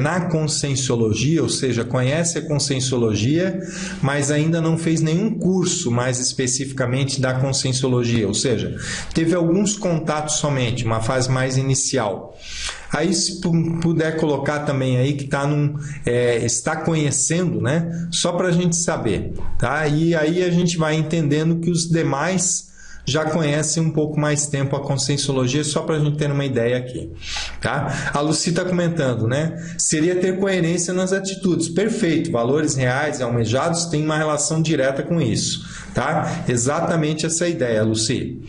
na conscienciologia, ou seja, conhece a conscienciologia, mas ainda não fez nenhum curso mais especificamente da conscienciologia, ou seja, teve alguns contatos somente, uma fase mais inicial. Aí, se puder colocar também aí que está conhecendo, né? Só para a gente saber, tá? E aí a gente vai entendendo que os demais já conhecem um pouco mais tempo a conscienciologia, só para a gente ter uma ideia aqui, tá? A Lucy está comentando, né? Seria ter coerência nas atitudes. Perfeito, valores reais e almejados têm uma relação direta com isso, tá? Exatamente essa ideia, Lucy.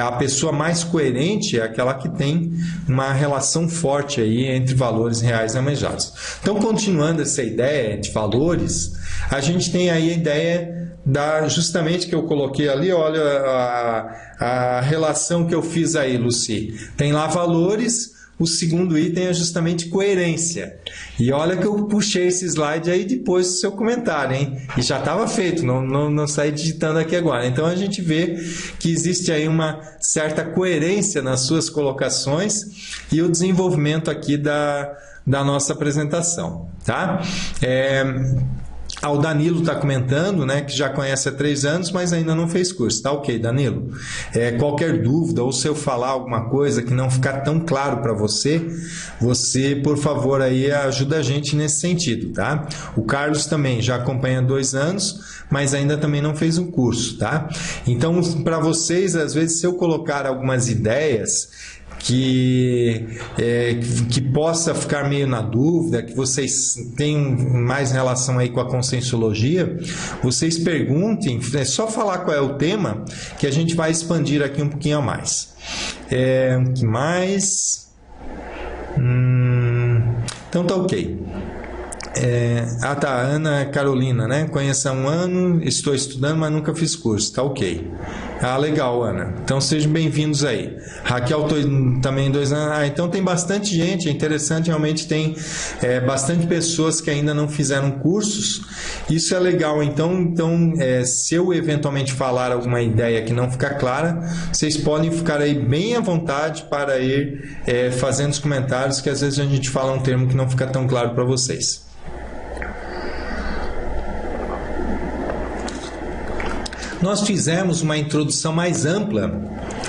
A pessoa mais coerente é aquela que tem uma relação forte aí entre valores reais e almejados. Então, continuando essa ideia de valores, a gente tem aí a ideia justamente que eu coloquei ali, olha a relação que eu fiz aí, Lucy. Tem lá valores, o segundo item é justamente coerência. E olha que eu puxei esse slide aí depois do seu comentário, hein? E já estava feito, não saí digitando aqui agora. Então a gente vê que existe aí uma certa coerência nas suas colocações e o desenvolvimento aqui da nossa apresentação, tá? O Danilo está comentando, né, que já conhece há 3 anos, mas ainda não fez curso. Tá ok, Danilo. Qualquer dúvida, ou se eu falar alguma coisa que não ficar tão claro para você, por favor, aí ajuda a gente nesse sentido, tá? O Carlos também já acompanha há 2 anos, mas ainda também não fez um curso, tá? Então, para vocês, às vezes, se eu colocar algumas ideias que possa ficar meio na dúvida, que vocês tenham mais relação aí com a conscienciologia, vocês perguntem, é só falar qual é o tema, que a gente vai expandir aqui um pouquinho a mais. O que mais? Então tá ok. Ana Carolina, né? Conheço há 1 ano, estou estudando, mas nunca fiz curso. Tá ok. Legal, Ana. Então sejam bem-vindos aí. Raquel também 2 anos. Então tem bastante gente, é interessante, realmente tem bastante pessoas que ainda não fizeram cursos. Isso é legal. Então se eu eventualmente falar alguma ideia que não ficar clara, vocês podem ficar aí bem à vontade para ir fazendo os comentários, que às vezes a gente fala um termo que não fica tão claro para vocês. Nós fizemos uma introdução mais ampla,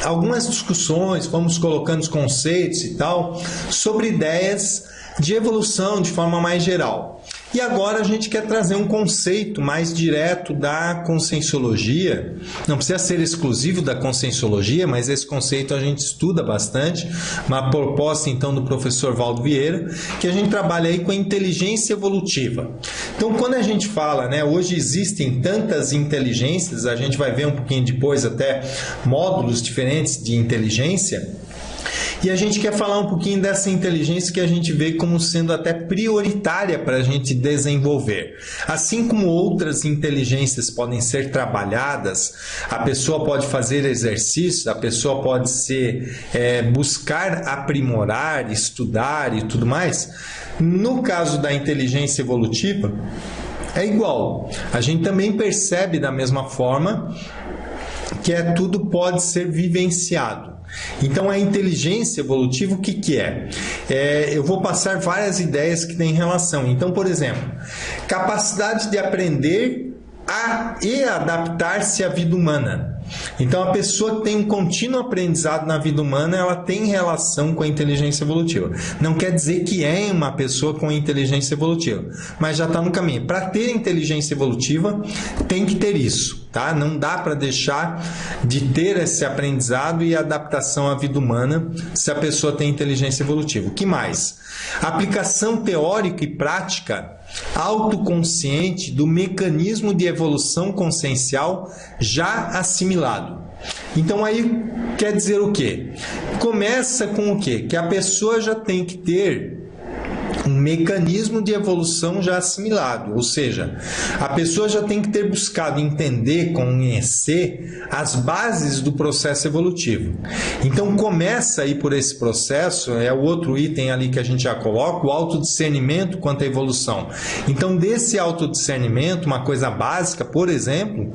algumas discussões, fomos colocando os conceitos e tal, sobre ideias de evolução de forma mais geral. E agora a gente quer trazer um conceito mais direto da conscienciologia. Não precisa ser exclusivo da conscienciologia, mas esse conceito a gente estuda bastante. Uma proposta então do professor Valdo Vieira, que a gente trabalha aí com a inteligência evolutiva. Então quando a gente fala, né, hoje existem tantas inteligências, a gente vai ver um pouquinho depois até módulos diferentes de inteligência. E a gente quer falar um pouquinho dessa inteligência que a gente vê como sendo até prioritária para a gente desenvolver. Assim como outras inteligências podem ser trabalhadas, a pessoa pode fazer exercícios, a pessoa pode buscar aprimorar, estudar e tudo mais. No caso da inteligência evolutiva, é igual. A gente também percebe da mesma forma que tudo pode ser vivenciado. Então, a inteligência evolutiva, o que é? Eu vou passar várias ideias que têm relação. Então, por exemplo, capacidade de aprender e adaptar-se à vida humana. Então, a pessoa que tem um contínuo aprendizado na vida humana, ela tem relação com a inteligência evolutiva. Não quer dizer que é uma pessoa com inteligência evolutiva, mas já está no caminho. Para ter inteligência evolutiva, tem que ter isso, tá? Não dá para deixar de ter esse aprendizado e adaptação à vida humana se a pessoa tem inteligência evolutiva. O que mais? Aplicação teórica e prática autoconsciente do mecanismo de evolução consciencial já assimilado. Então aí quer dizer o quê? Começa com o quê? Que a pessoa já tem que ter um mecanismo de evolução já assimilado, ou seja, a pessoa já tem que ter buscado entender, conhecer as bases do processo evolutivo. Então começa aí por esse processo, é o outro item ali que a gente já coloca, o autodiscernimento quanto à evolução. Então desse autodiscernimento, uma coisa básica, por exemplo,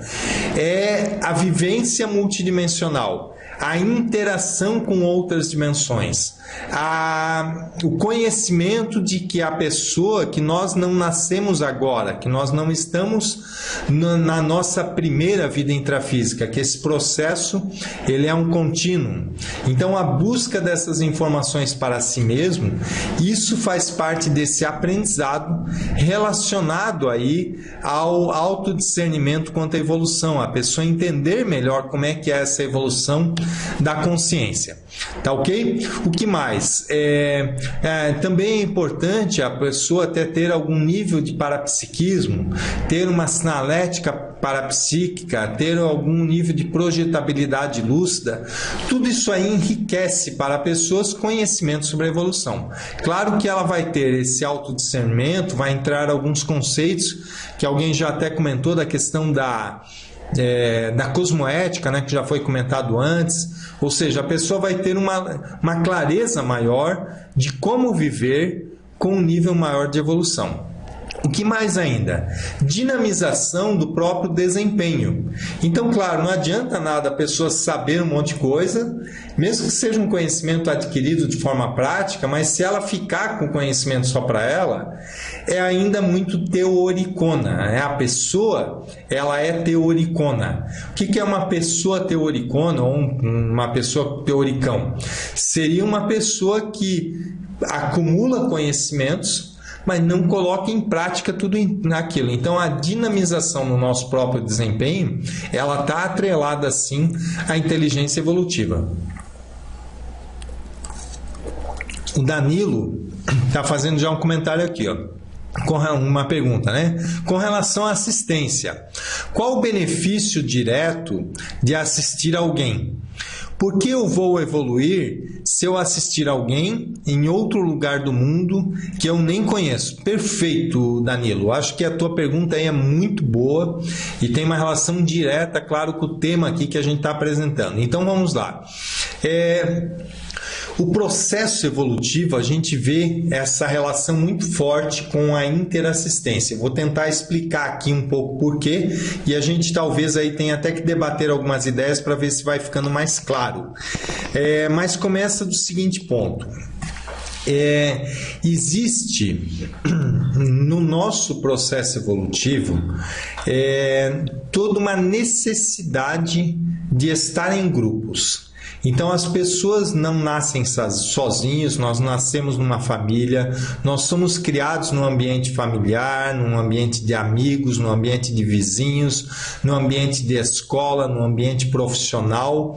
é a vivência multidimensional, a interação com outras dimensões, o conhecimento de que a pessoa, que nós não nascemos agora, que nós não estamos na nossa primeira vida intrafísica, que esse processo ele é um contínuo. Então a busca dessas informações para si mesmo, isso faz parte desse aprendizado relacionado aí ao autodiscernimento quanto à evolução, a pessoa entender melhor como é que é essa evolução da consciência. Tá ok? O que mais? Também é importante a pessoa até ter algum nível de parapsiquismo, ter uma sinalética parapsíquica, ter algum nível de projetabilidade lúcida. Tudo isso aí enriquece para a pessoa conhecimento sobre a evolução. Claro que ela vai ter esse autodiscernimento, vai entrar alguns conceitos que alguém já até comentou da questão da cosmoética, né, que já foi comentado antes, Ou seja, a pessoa vai ter uma clareza maior de como viver com um nível maior de evolução. O que mais ainda? Dinamização do próprio desempenho. Então, claro, não adianta nada a pessoa saber um monte de coisa, mesmo que seja um conhecimento adquirido de forma prática, mas se ela ficar com o conhecimento só para ela, é ainda muito teoricona. A pessoa, ela é teoricona. O que é uma pessoa teoricona ou uma pessoa teoricão? Seria uma pessoa que acumula conhecimentos, mas não coloca em prática tudo naquilo. Então, a dinamização no nosso próprio desempenho, ela está atrelada, sim, à inteligência evolutiva. O Danilo está fazendo já um comentário aqui, ó, com uma pergunta, né? Com relação à assistência, qual o benefício direto de assistir alguém? Por que eu vou evoluir se eu assistir alguém em outro lugar do mundo que eu nem conheço? Perfeito, Danilo. Acho que a tua pergunta aí é muito boa e tem uma relação direta, claro, com o tema aqui que a gente está apresentando. Então, vamos lá. O processo evolutivo, a gente vê essa relação muito forte com a interassistência. Vou tentar explicar aqui um pouco por quê e a gente talvez aí tenha até que debater algumas ideias para ver se vai ficando mais claro. Mas começa do seguinte ponto. Existe no nosso processo evolutivo toda uma necessidade de estar em grupos. Então, as pessoas não nascem sozinhos, nós nascemos numa família, nós somos criados num ambiente familiar, num ambiente de amigos, num ambiente de vizinhos, num ambiente de escola, num ambiente profissional,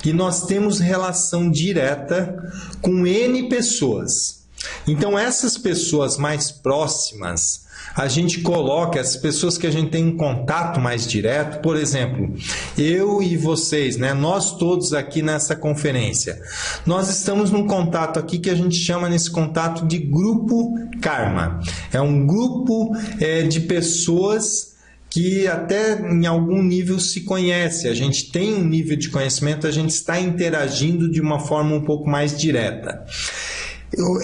e nós temos relação direta com N pessoas. Então, essas pessoas mais próximas, a gente coloca as pessoas que a gente tem um contato mais direto, por exemplo, eu e vocês, né? Nós todos aqui nessa conferência, nós estamos num contato aqui que a gente chama nesse contato de grupo Karma. É um grupo de pessoas que até em algum nível se conhece, a gente tem um nível de conhecimento, a gente está interagindo de uma forma um pouco mais direta.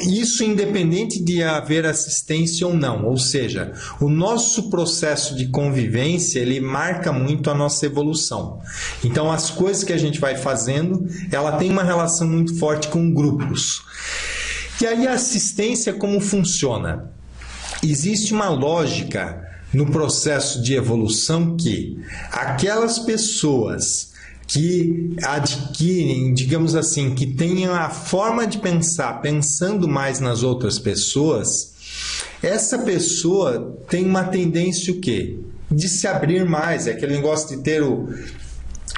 Isso independente de haver assistência ou não, ou seja, o nosso processo de convivência, ele marca muito a nossa evolução. Então, as coisas que a gente vai fazendo, ela tem uma relação muito forte com grupos. E aí a assistência como funciona? Existe uma lógica no processo de evolução que aquelas pessoas que adquirem, digamos assim, que tenham a forma de pensar, pensando mais nas outras pessoas, essa pessoa tem uma tendência o quê? De se abrir mais, é aquele negócio de ter o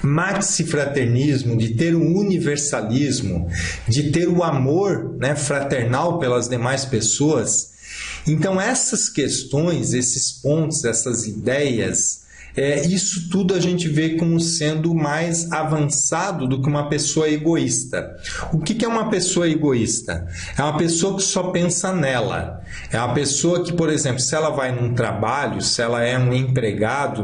maxifraternismo, de ter o universalismo, de ter o amor, né, fraternal pelas demais pessoas. Então essas questões, esses pontos, essas ideias, isso tudo a gente vê como sendo mais avançado do que uma pessoa egoísta. O que é uma pessoa egoísta? É uma pessoa que só pensa nela. É uma pessoa que, por exemplo, se ela vai num trabalho, se ela é um empregado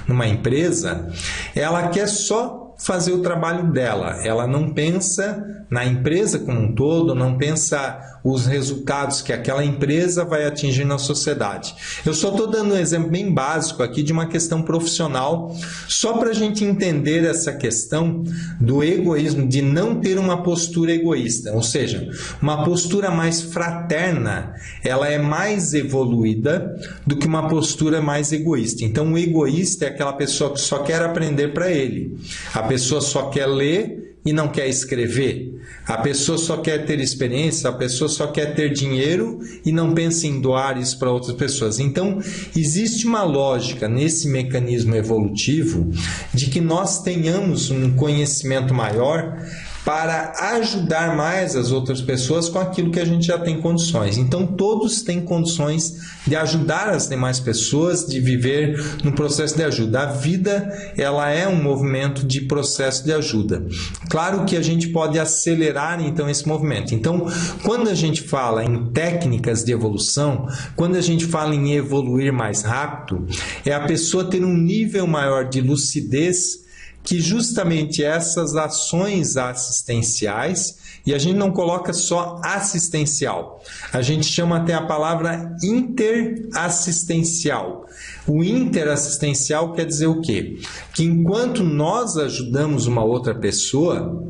numa empresa, ela quer só fazer o trabalho dela. Ela não pensa na empresa como um todo, não pensa os resultados que aquela empresa vai atingir na sociedade. Eu só estou dando um exemplo bem básico aqui de uma questão profissional, só para a gente entender essa questão do egoísmo, de não ter uma postura egoísta, ou seja, uma postura mais fraterna, ela é mais evoluída do que uma postura mais egoísta. Então, o egoísta é aquela pessoa que só quer aprender para ele. A pessoa só quer ler e não quer escrever. A pessoa só quer ter experiência, a pessoa só quer ter dinheiro e não pensa em doar isso para outras pessoas. Então, existe uma lógica nesse mecanismo evolutivo de que nós tenhamos um conhecimento maior para ajudar mais as outras pessoas com aquilo que a gente já tem condições. Então, todos têm condições de ajudar as demais pessoas, de viver no processo de ajuda. A vida, ela é um movimento de processo de ajuda. Claro que a gente pode acelerar, então, esse movimento. Então, quando a gente fala em técnicas de evolução, quando a gente fala em evoluir mais rápido, é a pessoa ter um nível maior de lucidez que justamente essas ações assistenciais, e a gente não coloca só assistencial, a gente chama até a palavra interassistencial. O interassistencial quer dizer o quê? Que enquanto nós ajudamos uma outra pessoa,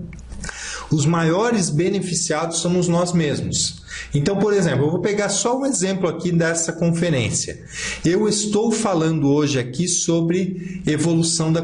os maiores beneficiados somos nós mesmos. Então, por exemplo, eu vou pegar só um exemplo aqui dessa conferência. Eu estou falando hoje aqui sobre evolução da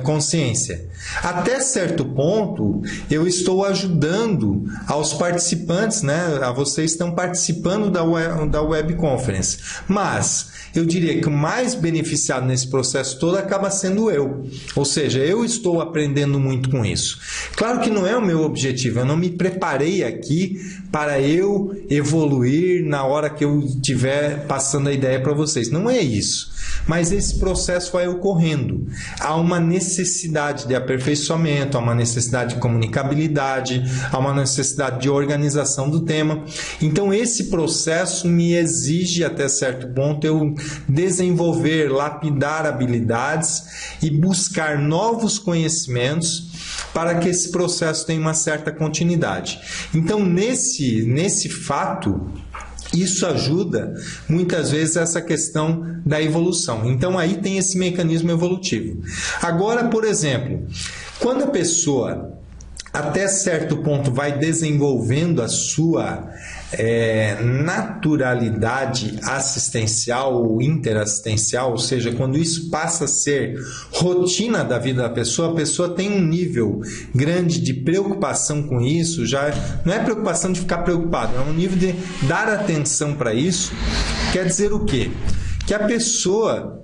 consciência. Até certo ponto, eu estou ajudando aos participantes, né? Vocês estão participando da web conference. Mas eu diria que o mais beneficiado nesse processo todo acaba sendo eu. Ou seja, eu estou aprendendo muito com isso. Claro que não é o meu objetivo, eu não me preparei aqui para eu evoluir na hora que eu estiver passando a ideia para vocês. Não é isso. Mas esse processo vai ocorrendo. Há uma necessidade de aperfeiçoamento, há uma necessidade de comunicabilidade, há uma necessidade de organização do tema. Então, esse processo me exige, até certo ponto, eu desenvolver, lapidar habilidades e buscar novos conhecimentos para que esse processo tenha uma certa continuidade. Então, nesse fato, isso ajuda muitas vezes essa questão da evolução. Então aí tem esse mecanismo evolutivo. Agora, por exemplo, quando a pessoa até certo ponto vai desenvolvendo a sua naturalidade assistencial ou interassistencial, ou seja, quando isso passa a ser rotina da vida da pessoa, a pessoa tem um nível grande de preocupação com isso, já não é preocupação de ficar preocupado, é um nível de dar atenção para isso. Quer dizer o quê? Que a pessoa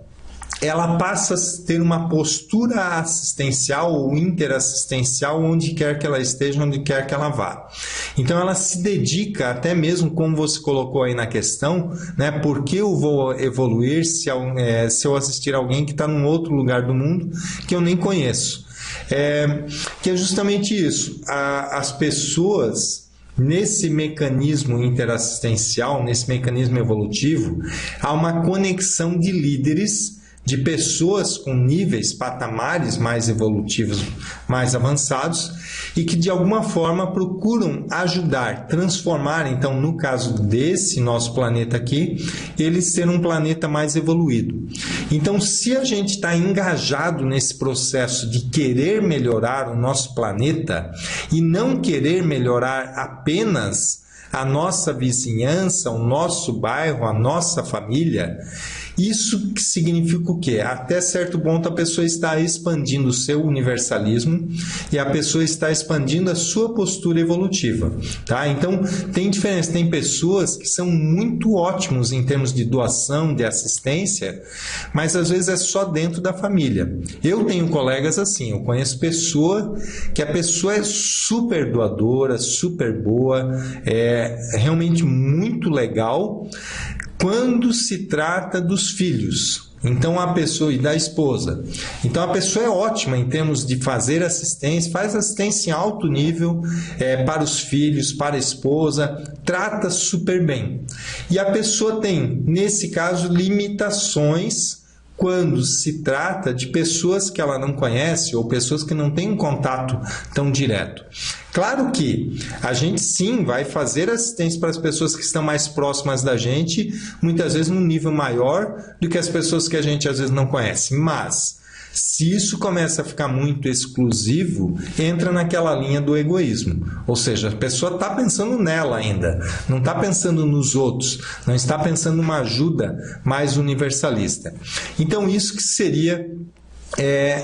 ela passa a ter uma postura assistencial ou interassistencial onde quer que ela esteja, onde quer que ela vá. Então ela se dedica, até mesmo como você colocou aí na questão, né, por que eu vou evoluir se eu assistir alguém que está num outro lugar do mundo que eu nem conheço. Que é justamente isso. As pessoas, nesse mecanismo interassistencial, nesse mecanismo evolutivo, há uma conexão de líderes, de pessoas com níveis, patamares mais evolutivos, mais avançados, e que de alguma forma procuram ajudar, transformar, então no caso desse nosso planeta aqui, ele ser um planeta mais evoluído. Então, se a gente está engajado nesse processo de querer melhorar o nosso planeta e não querer melhorar apenas a nossa vizinhança, o nosso bairro, a nossa família, isso significa o quê? Até certo ponto a pessoa está expandindo o seu universalismo e a pessoa está expandindo a sua postura evolutiva, tá? Então tem diferença, tem pessoas que são muito ótimos em termos de doação, de assistência, mas às vezes é só dentro da família. Eu tenho colegas assim, eu conheço pessoa que a pessoa é super doadora, super boa, é realmente muito legal quando se trata dos filhos. Então a pessoa, e da esposa. Então a pessoa é ótima em termos de fazer assistência, faz assistência em alto nível para os filhos, para a esposa, trata super bem. E a pessoa tem, nesse caso, limitações quando se trata de pessoas que ela não conhece ou pessoas que não têm um contato tão direto. Claro que a gente sim vai fazer assistência para as pessoas que estão mais próximas da gente, muitas vezes num nível maior do que as pessoas que a gente às vezes não conhece, mas se isso começa a ficar muito exclusivo, entra naquela linha do egoísmo. Ou seja, a pessoa está pensando nela ainda, não está pensando nos outros, não está pensando numa ajuda mais universalista. Então isso que seria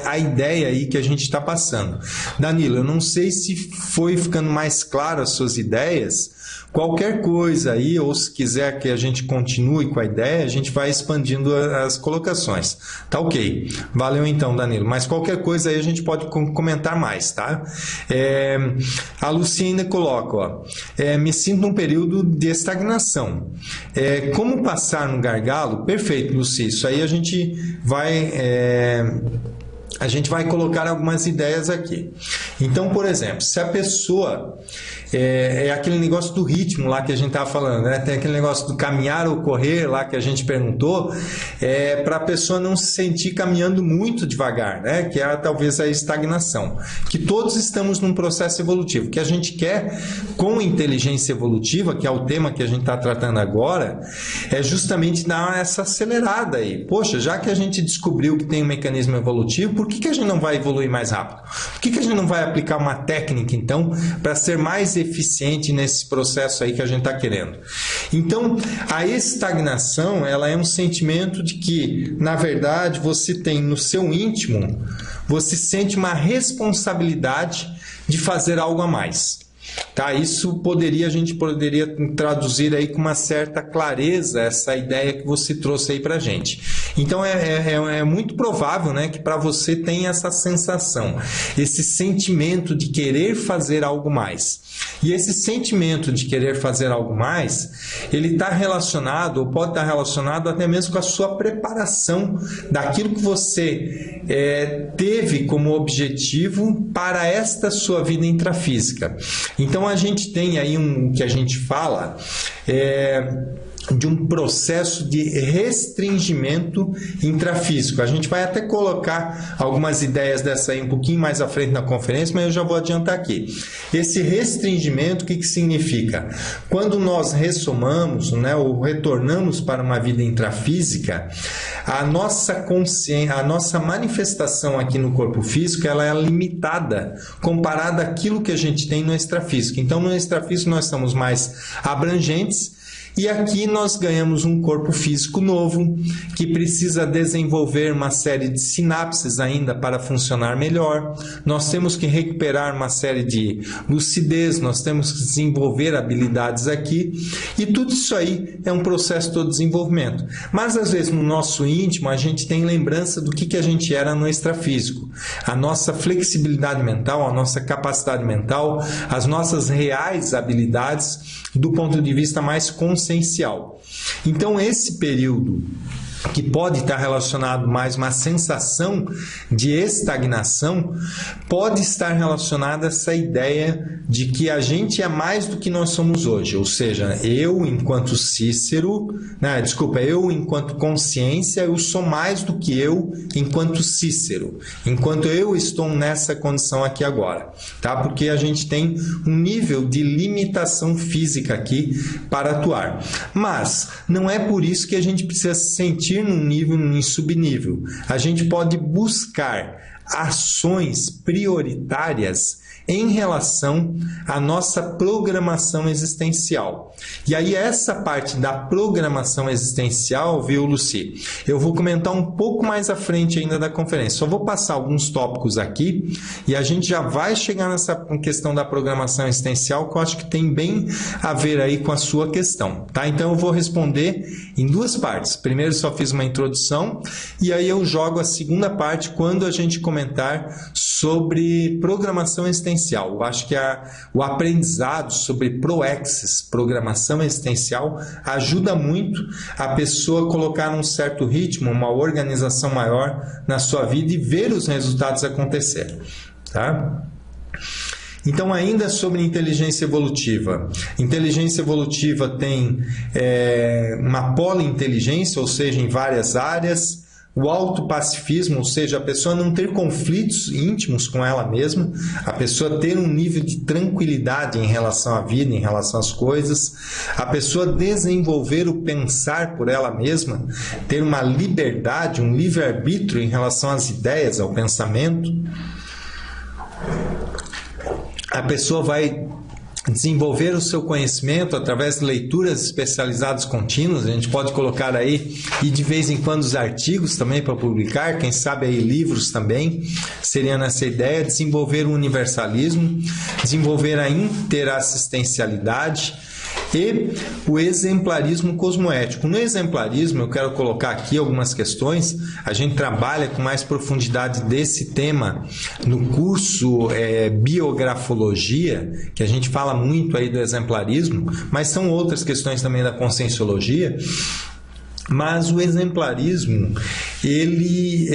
a ideia aí que a gente está passando. Danilo, eu não sei se foi ficando mais claro as suas ideias. Qualquer coisa aí, ou se quiser que a gente continue com a ideia, a gente vai expandindo as colocações. Tá ok. Valeu então, Danilo. Mas qualquer coisa aí a gente pode comentar mais, tá? A Lucia ainda coloca, ó, me sinto num período de estagnação. Como passar no gargalo? Perfeito, Lucia. Isso aí a gente vai a gente vai colocar algumas ideias aqui. Então, por exemplo, se a pessoa é aquele negócio do ritmo lá que a gente estava falando, né? Tem aquele negócio do caminhar ou correr lá que a gente perguntou, para a pessoa não se sentir caminhando muito devagar, né? Que é talvez a estagnação. Que todos estamos num processo evolutivo. O que a gente quer com inteligência evolutiva, que é o tema que a gente está tratando agora, é justamente dar essa acelerada aí. Poxa, já que a gente descobriu que tem um mecanismo evolutivo, por que a gente não vai evoluir mais rápido? Por que a gente não vai aplicar uma técnica, então, para ser mais eficiente nesse processo aí que a gente está querendo? Então, a estagnação, ela é um sentimento de que, na verdade, você tem no seu íntimo, você sente uma responsabilidade de fazer algo a mais. Tá, isso a gente poderia traduzir aí com uma certa clareza essa ideia que você trouxe aí pra gente. Então é muito provável, né, que para você tenha essa sensação, esse sentimento de querer fazer algo mais. E esse sentimento de querer fazer algo mais, ele está relacionado, ou pode estar relacionado até mesmo com a sua preparação daquilo que você teve como objetivo para esta sua vida intrafísica. Então a gente tem aí o que a gente fala de um processo de restringimento intrafísico. A gente vai até colocar algumas ideias dessa aí um pouquinho mais à frente na conferência, mas eu já vou adiantar aqui. Esse restringimento, o que significa? Quando nós ressomamos, né, ou retornamos para uma vida intrafísica, a nossa consciência, a nossa manifestação aqui no corpo físico, ela é limitada comparada àquilo que a gente tem no extrafísico. Então, no extrafísico nós estamos mais abrangentes, e aqui nós ganhamos um corpo físico novo, que precisa desenvolver uma série de sinapses ainda para funcionar melhor. Nós temos que recuperar uma série de lucidez, nós temos que desenvolver habilidades aqui. E tudo isso aí é um processo de desenvolvimento. Mas às vezes no nosso íntimo a gente tem lembrança do que a gente era no extrafísico. A nossa flexibilidade mental, a nossa capacidade mental, as nossas reais habilidades do ponto de vista mais consciencial. Então, esse período que pode estar relacionado mais a uma sensação de estagnação, pode estar relacionada a essa ideia de que a gente é mais do que nós somos hoje. Ou seja, eu enquanto Cícero, eu enquanto consciência, eu sou mais do que eu enquanto Cícero, enquanto eu estou nessa condição aqui agora, tá? Porque a gente tem um nível de limitação física aqui para atuar. Mas não é por isso que a gente precisa se sentir num nível, num subnível. A gente pode buscar ações prioritárias em relação à nossa programação existencial. E aí essa parte da programação existencial, viu, Luci? Eu vou comentar um pouco mais à frente ainda da conferência. Só vou passar alguns tópicos aqui e a gente já vai chegar nessa questão da programação existencial, que eu acho que tem bem a ver aí com a sua questão, tá? Então eu vou responder em duas partes. Primeiro só fiz uma introdução e aí eu jogo a segunda parte quando a gente comentar sobre programação existencial. Eu acho que o aprendizado sobre ProExis, programação existencial, ajuda muito a pessoa a colocar um certo ritmo, uma organização maior na sua vida e ver os resultados acontecerem, tá? Então, ainda sobre inteligência evolutiva. Inteligência evolutiva tem uma poliinteligência, ou seja, em várias áreas. O autopacifismo, ou seja, a pessoa não ter conflitos íntimos com ela mesma, a pessoa ter um nível de tranquilidade em relação à vida, em relação às coisas, a pessoa desenvolver o pensar por ela mesma, ter uma liberdade, um livre-arbítrio em relação às ideias, ao pensamento. A pessoa vai desenvolver o seu conhecimento através de leituras especializadas contínuas. A gente pode colocar aí, e de vez em quando os artigos também para publicar, quem sabe aí livros também, seria nessa ideia, desenvolver o universalismo, desenvolver a interassistencialidade e o exemplarismo cosmoético. No exemplarismo, eu quero colocar aqui algumas questões. A gente trabalha com mais profundidade desse tema no curso Biografologia, que a gente fala muito aí do exemplarismo, mas são outras questões também da conscienciologia. Mas o exemplarismo, ele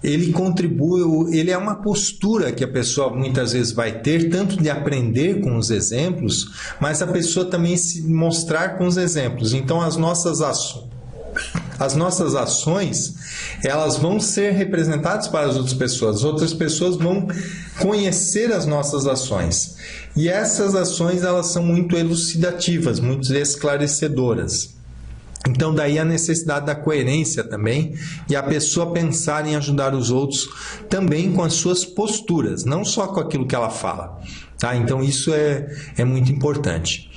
ele contribui, ele é uma postura que a pessoa muitas vezes vai ter, tanto de aprender com os exemplos, mas a pessoa também se mostrar com os exemplos. Então as nossas ações, elas vão ser representadas para as outras pessoas vão conhecer as nossas ações. E essas ações, elas são muito elucidativas, muito esclarecedoras. Então daí a necessidade da coerência também, e a pessoa pensar em ajudar os outros também com as suas posturas, não só com aquilo que ela fala. Tá? Então isso é muito importante.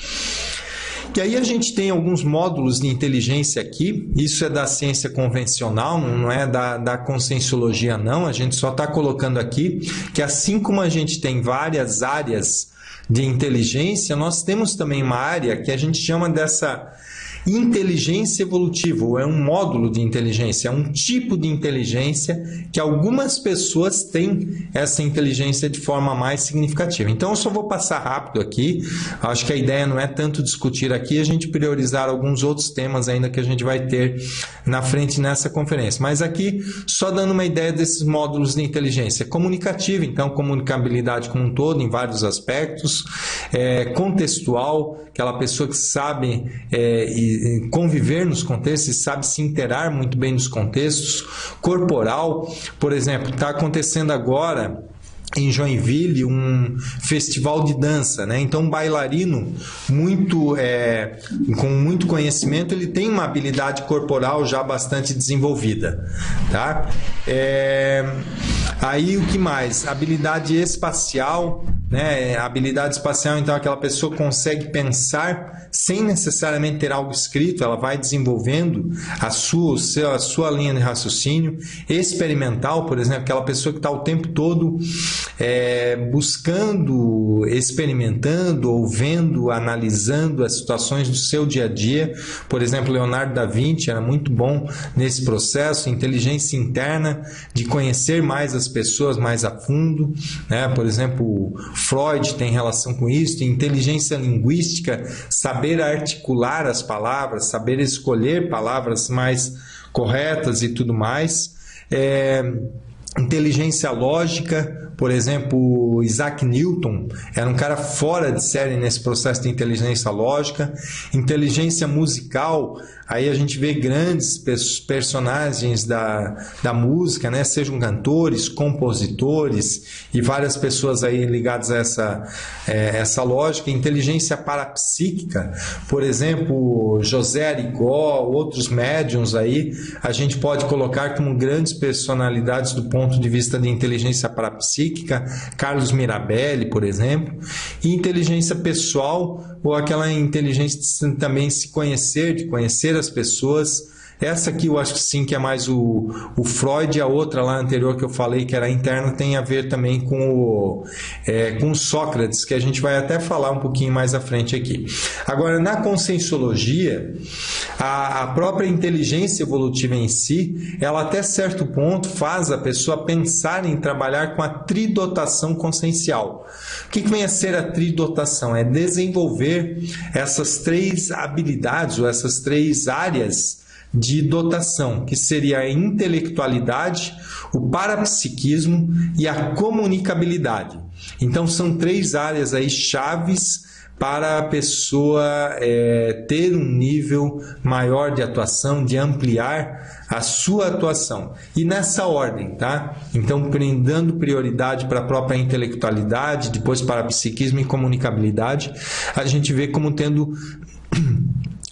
E aí a gente tem alguns módulos de inteligência aqui, isso é da ciência convencional, não é da conscienciologia não, a gente só está colocando aqui que assim como a gente tem várias áreas de inteligência, nós temos também uma área que a gente chama dessa inteligência evolutiva, ou é um módulo de inteligência, é um tipo de inteligência que algumas pessoas têm essa inteligência de forma mais significativa. Então eu só vou passar rápido aqui, acho que a ideia não é tanto discutir aqui, a gente priorizar alguns outros temas ainda que a gente vai ter na frente nessa conferência. Mas aqui, só dando uma ideia desses módulos de inteligência comunicativa, então comunicabilidade como um todo, em vários aspectos, contextual, aquela pessoa que sabe conviver nos contextos e sabe se interar muito bem nos contextos, corporal, por exemplo, está acontecendo agora em Joinville um festival de dança, né? Então um bailarino com muito conhecimento, ele tem uma habilidade corporal já bastante desenvolvida, tá? Aí o que mais? Habilidade espacial, né? Habilidade espacial, então aquela pessoa consegue pensar sem necessariamente ter algo escrito, ela vai desenvolvendo a sua linha de raciocínio. Experimental, por exemplo, aquela pessoa que está o tempo todo buscando, experimentando, ou vendo, analisando as situações do seu dia a dia. Por exemplo, Leonardo da Vinci era muito bom nesse processo, inteligência interna, de conhecer mais as pessoas mais a fundo, né? Por exemplo, Freud tem relação com isso, inteligência linguística, saber articular as palavras, saber escolher palavras mais corretas e tudo mais. Inteligência lógica, por exemplo, Isaac Newton era um cara fora de série nesse processo de inteligência lógica. Inteligência musical, aí a gente vê grandes personagens da música, né? Sejam cantores, compositores e várias pessoas aí ligadas a essa lógica. Inteligência parapsíquica, por exemplo, José Arigó, outros médiuns aí, a gente pode colocar como grandes personalidades do ponto de vista de inteligência parapsíquica, Carlos Mirabelli, por exemplo. E inteligência pessoal, ou aquela inteligência de também se conhecer, de conhecer as pessoas. Essa aqui eu acho que sim, que é mais o Freud, e a outra lá anterior que eu falei, que era interna, tem a ver também com o Sócrates, que a gente vai até falar um pouquinho mais à frente aqui. Agora, na conscienciologia, a própria inteligência evolutiva em si, ela até certo ponto faz a pessoa pensar em trabalhar com a tridotação consciencial. O que vem a ser a tridotação? É desenvolver essas três habilidades, ou essas três áreas de dotação, que seria a intelectualidade, o parapsiquismo e a comunicabilidade. Então são três áreas aí chaves para a pessoa ter um nível maior de atuação, de ampliar a sua atuação. E nessa ordem, tá? Então, dando prioridade para a própria intelectualidade, depois parapsiquismo e comunicabilidade, a gente vê como tendo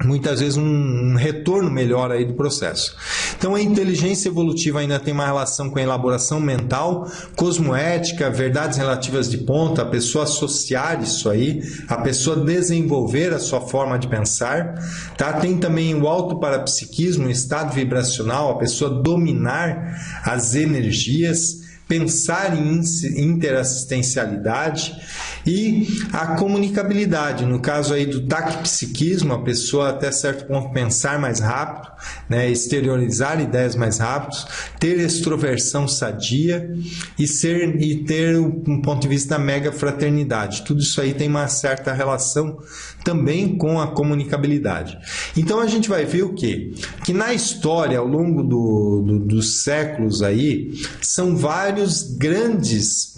muitas vezes um retorno melhor aí do processo. Então a inteligência evolutiva ainda tem uma relação com a elaboração mental, cosmoética, verdades relativas de ponta, a pessoa associar isso aí, a pessoa desenvolver a sua forma de pensar, tá? Tem também o autoparapsiquismo, o estado vibracional, a pessoa dominar as energias, pensar em interassistencialidade E a comunicabilidade, no caso aí do taquipsiquismo, a pessoa até certo ponto pensar mais rápido, né, exteriorizar ideias mais rápido, ter extroversão sadia e ter um ponto de vista da mega fraternidade. Tudo isso aí tem uma certa relação também com a comunicabilidade. Então a gente vai ver o quê? Que na história, ao longo dos séculos aí, são vários grandes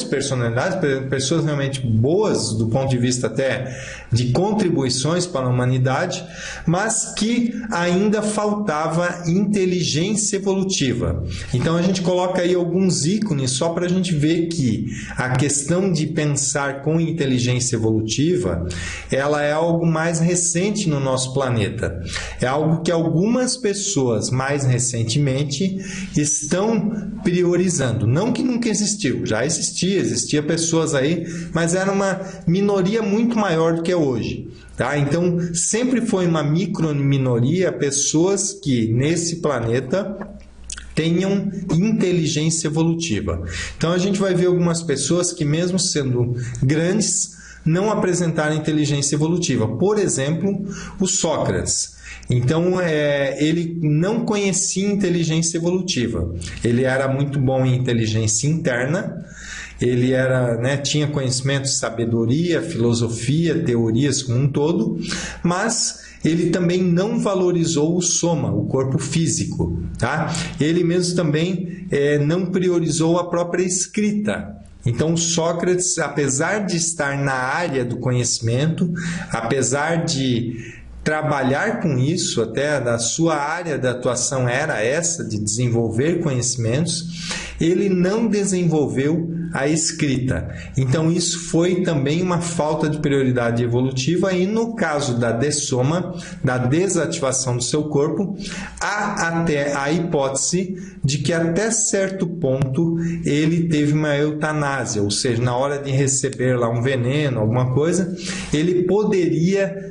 personalidades, pessoas realmente boas do ponto de vista até de contribuições para a humanidade, mas que ainda faltava inteligência evolutiva. Então a gente coloca aí alguns ícones só para a gente ver que a questão de pensar com inteligência evolutiva, ela é algo mais recente no nosso planeta. É algo que algumas pessoas mais recentemente estão priorizando. Não que nunca existiu, já existia pessoas aí, mas era uma minoria muito maior do que é hoje. Tá? Então, sempre foi uma micro-minoria pessoas que nesse planeta tenham inteligência evolutiva. Então, a gente vai ver algumas pessoas que, mesmo sendo grandes, não apresentaram inteligência evolutiva. Por exemplo, o Sócrates. Então, ele não conhecia inteligência evolutiva. Ele era muito bom em inteligência interna, ele tinha conhecimento, sabedoria, filosofia, teorias como um todo, mas ele também não valorizou o soma, o corpo físico. Tá? Ele mesmo também não priorizou a própria escrita. Então, Sócrates, apesar de estar na área do conhecimento, apesar de trabalhar com isso, até a sua área de atuação era essa, de desenvolver conhecimentos, ele não desenvolveu a escrita. Então, isso foi também uma falta de prioridade evolutiva e, no caso da dessoma, da desativação do seu corpo, há até a hipótese de que até certo ponto ele teve uma eutanásia, ou seja, na hora de receber lá um veneno, alguma coisa, ele poderia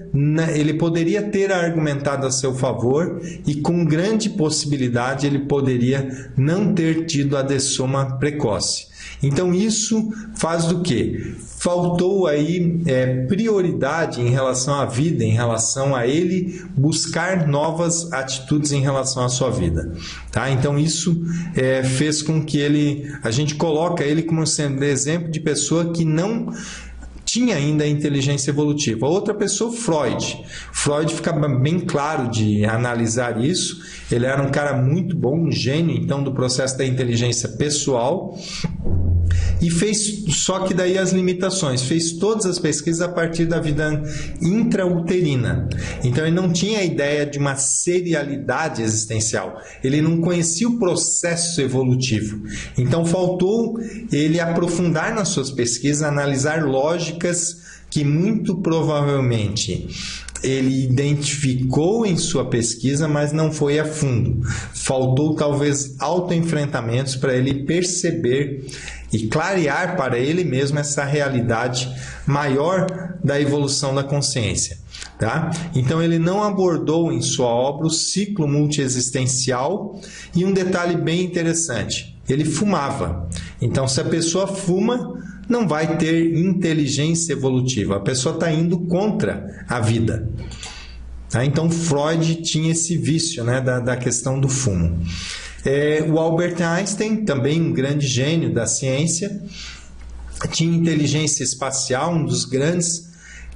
ter argumentado a seu favor e com grande possibilidade ele poderia não ter tido a dessoma precoce. Então isso faz do quê? Faltou aí prioridade em relação à vida, em relação a ele buscar novas atitudes em relação à sua vida. Tá? Então isso fez com que a gente coloca ele como sendo exemplo de pessoa que não tinha ainda a inteligência evolutiva. Outra pessoa, Freud. Freud fica bem claro de analisar isso. Ele era um cara muito bom, um gênio, então, do processo da inteligência pessoal. E fez, só que daí as limitações, fez todas as pesquisas a partir da vida intrauterina. Então ele não tinha a ideia de uma serialidade existencial, ele não conhecia o processo evolutivo. Então faltou ele aprofundar nas suas pesquisas, analisar lógicas que muito provavelmente ele identificou em sua pesquisa, mas não foi a fundo. Faltou talvez autoenfrentamentos para ele perceber e clarear para ele mesmo essa realidade maior da evolução da consciência. Tá? Então ele não abordou em sua obra o ciclo multiexistencial e um detalhe bem interessante, ele fumava. Então se a pessoa fuma, não vai ter inteligência evolutiva, a pessoa está indo contra a vida. Tá? Então Freud tinha esse vício, né, da questão do fumo. O Albert Einstein, também um grande gênio da ciência, tinha inteligência espacial, um dos grandes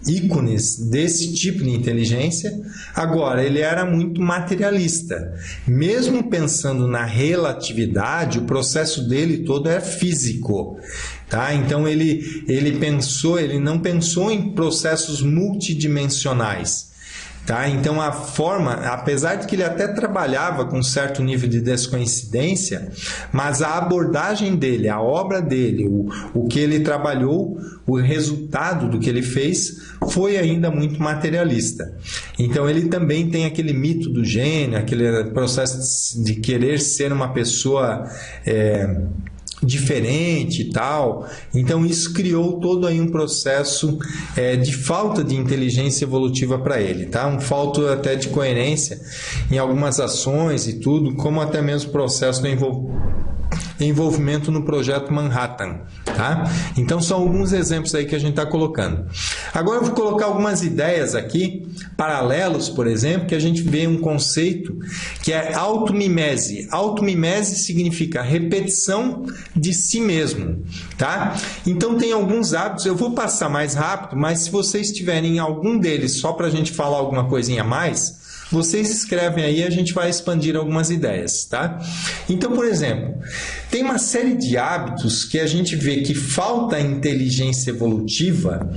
ícones desse tipo de inteligência. Agora, ele era muito materialista. Mesmo pensando na relatividade, o processo dele todo é físico. Tá? Então, ele não pensou em processos multidimensionais. Tá? Então a forma, apesar de que ele até trabalhava com certo nível de descoincidência, mas a abordagem dele, a obra dele, o que ele trabalhou, o resultado do que ele fez foi ainda muito materialista. Então ele também tem aquele mito do gênio, aquele processo de querer ser uma pessoa diferente e tal. Então isso criou todo aí um processo de falta de inteligência evolutiva para ele, tá? Um falta até de coerência em algumas ações e tudo, como até mesmo o processo do envolvimento no projeto Manhattan, tá? Então são alguns exemplos aí que a gente está colocando. Agora eu vou colocar algumas ideias aqui, paralelos, por exemplo, que a gente vê um conceito que é automimese. Automimese significa repetição de si mesmo, tá? Então tem alguns hábitos, eu vou passar mais rápido, mas se vocês tiverem algum deles só para a gente falar alguma coisinha a mais, vocês escrevem aí e a gente vai expandir algumas ideias, tá? Então, por exemplo, tem uma série de hábitos que a gente vê que falta inteligência evolutiva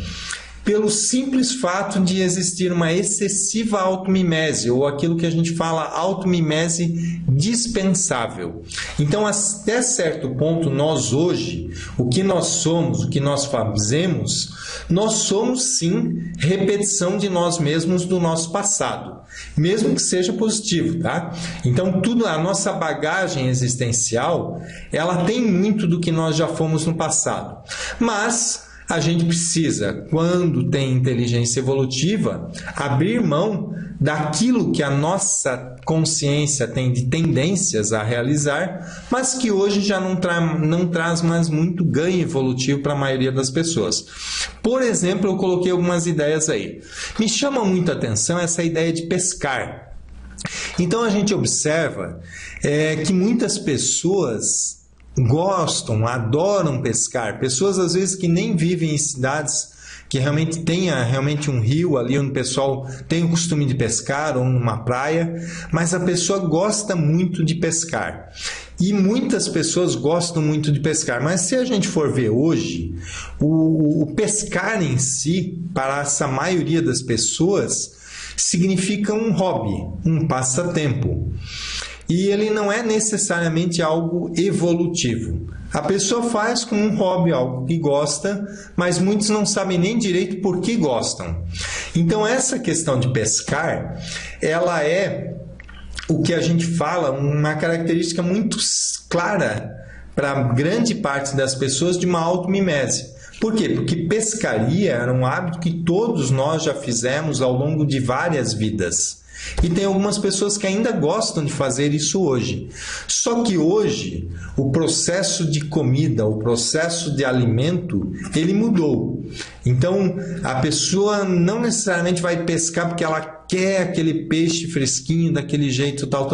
pelo simples fato de existir uma excessiva automimese, ou aquilo que a gente fala automimese dispensável. Então, até certo ponto, nós hoje, o que nós somos, o que nós fazemos, nós somos sim repetição de nós mesmos do nosso passado, mesmo que seja positivo, tá? Então, tudo, a nossa bagagem existencial, ela tem muito do que nós já fomos no passado. Mas a gente precisa, quando tem inteligência evolutiva, abrir mão daquilo que a nossa consciência tem de tendências a realizar, mas que hoje já não traz mais muito ganho evolutivo para a maioria das pessoas. Por exemplo, eu coloquei algumas ideias aí. Me chama muito a atenção essa ideia de pescar. Então a gente observa que muitas pessoas gostam, adoram pescar. Pessoas às vezes que nem vivem em cidades que realmente tenha um rio ali onde o pessoal tem o costume de pescar, ou numa praia, mas a pessoa gosta muito de pescar. E muitas pessoas gostam muito de pescar, mas se a gente for ver hoje, o pescar em si, para essa maioria das pessoas, significa um hobby, um passatempo. E ele não é necessariamente algo evolutivo. A pessoa faz como um hobby, algo que gosta, mas muitos não sabem nem direito por que gostam. Então essa questão de pescar, ela é o que a gente fala, uma característica muito clara para grande parte das pessoas de uma automimese. Por quê? Porque pescaria era um hábito que todos nós já fizemos ao longo de várias vidas. E tem algumas pessoas que ainda gostam de fazer isso hoje. Só que hoje, o processo de comida, o processo de alimento, ele mudou. Então, a pessoa não necessariamente vai pescar porque ela quer aquele peixe fresquinho, daquele jeito, tal.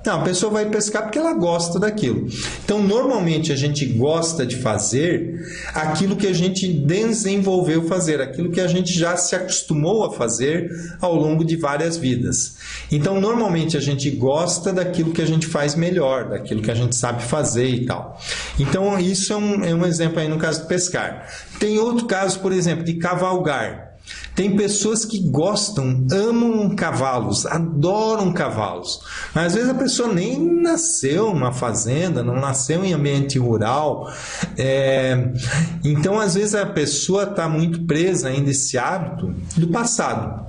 Não, a pessoa vai pescar porque ela gosta daquilo. Então, normalmente, a gente gosta de fazer aquilo que a gente desenvolveu fazer, aquilo que a gente já se acostumou a fazer ao longo de várias vidas. Então, normalmente, a gente gosta daquilo que a gente faz melhor, daquilo que a gente sabe fazer e tal. Então, isso é um exemplo aí no caso de pescar. Tem outro caso, por exemplo, de cavalgar. Tem pessoas que gostam, amam cavalos, adoram cavalos. Mas às vezes a pessoa nem nasceu numa fazenda, não nasceu em ambiente rural. Então, às vezes a pessoa está muito presa ainda a esse hábito do passado.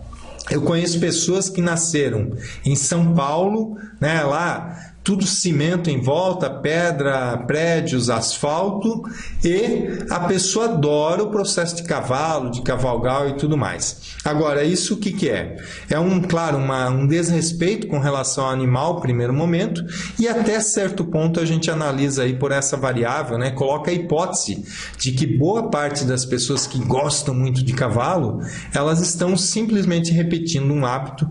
Eu conheço pessoas que nasceram em São Paulo, né, lá tudo cimento em volta, pedra, prédios, asfalto, e a pessoa adora o processo de cavalo, de cavalgar e tudo mais. Agora, isso o que é? É um desrespeito com relação ao animal, primeiro momento, e até certo ponto a gente analisa aí por essa variável, né? Coloca a hipótese de que boa parte das pessoas que gostam muito de cavalo, elas estão simplesmente repetindo um hábito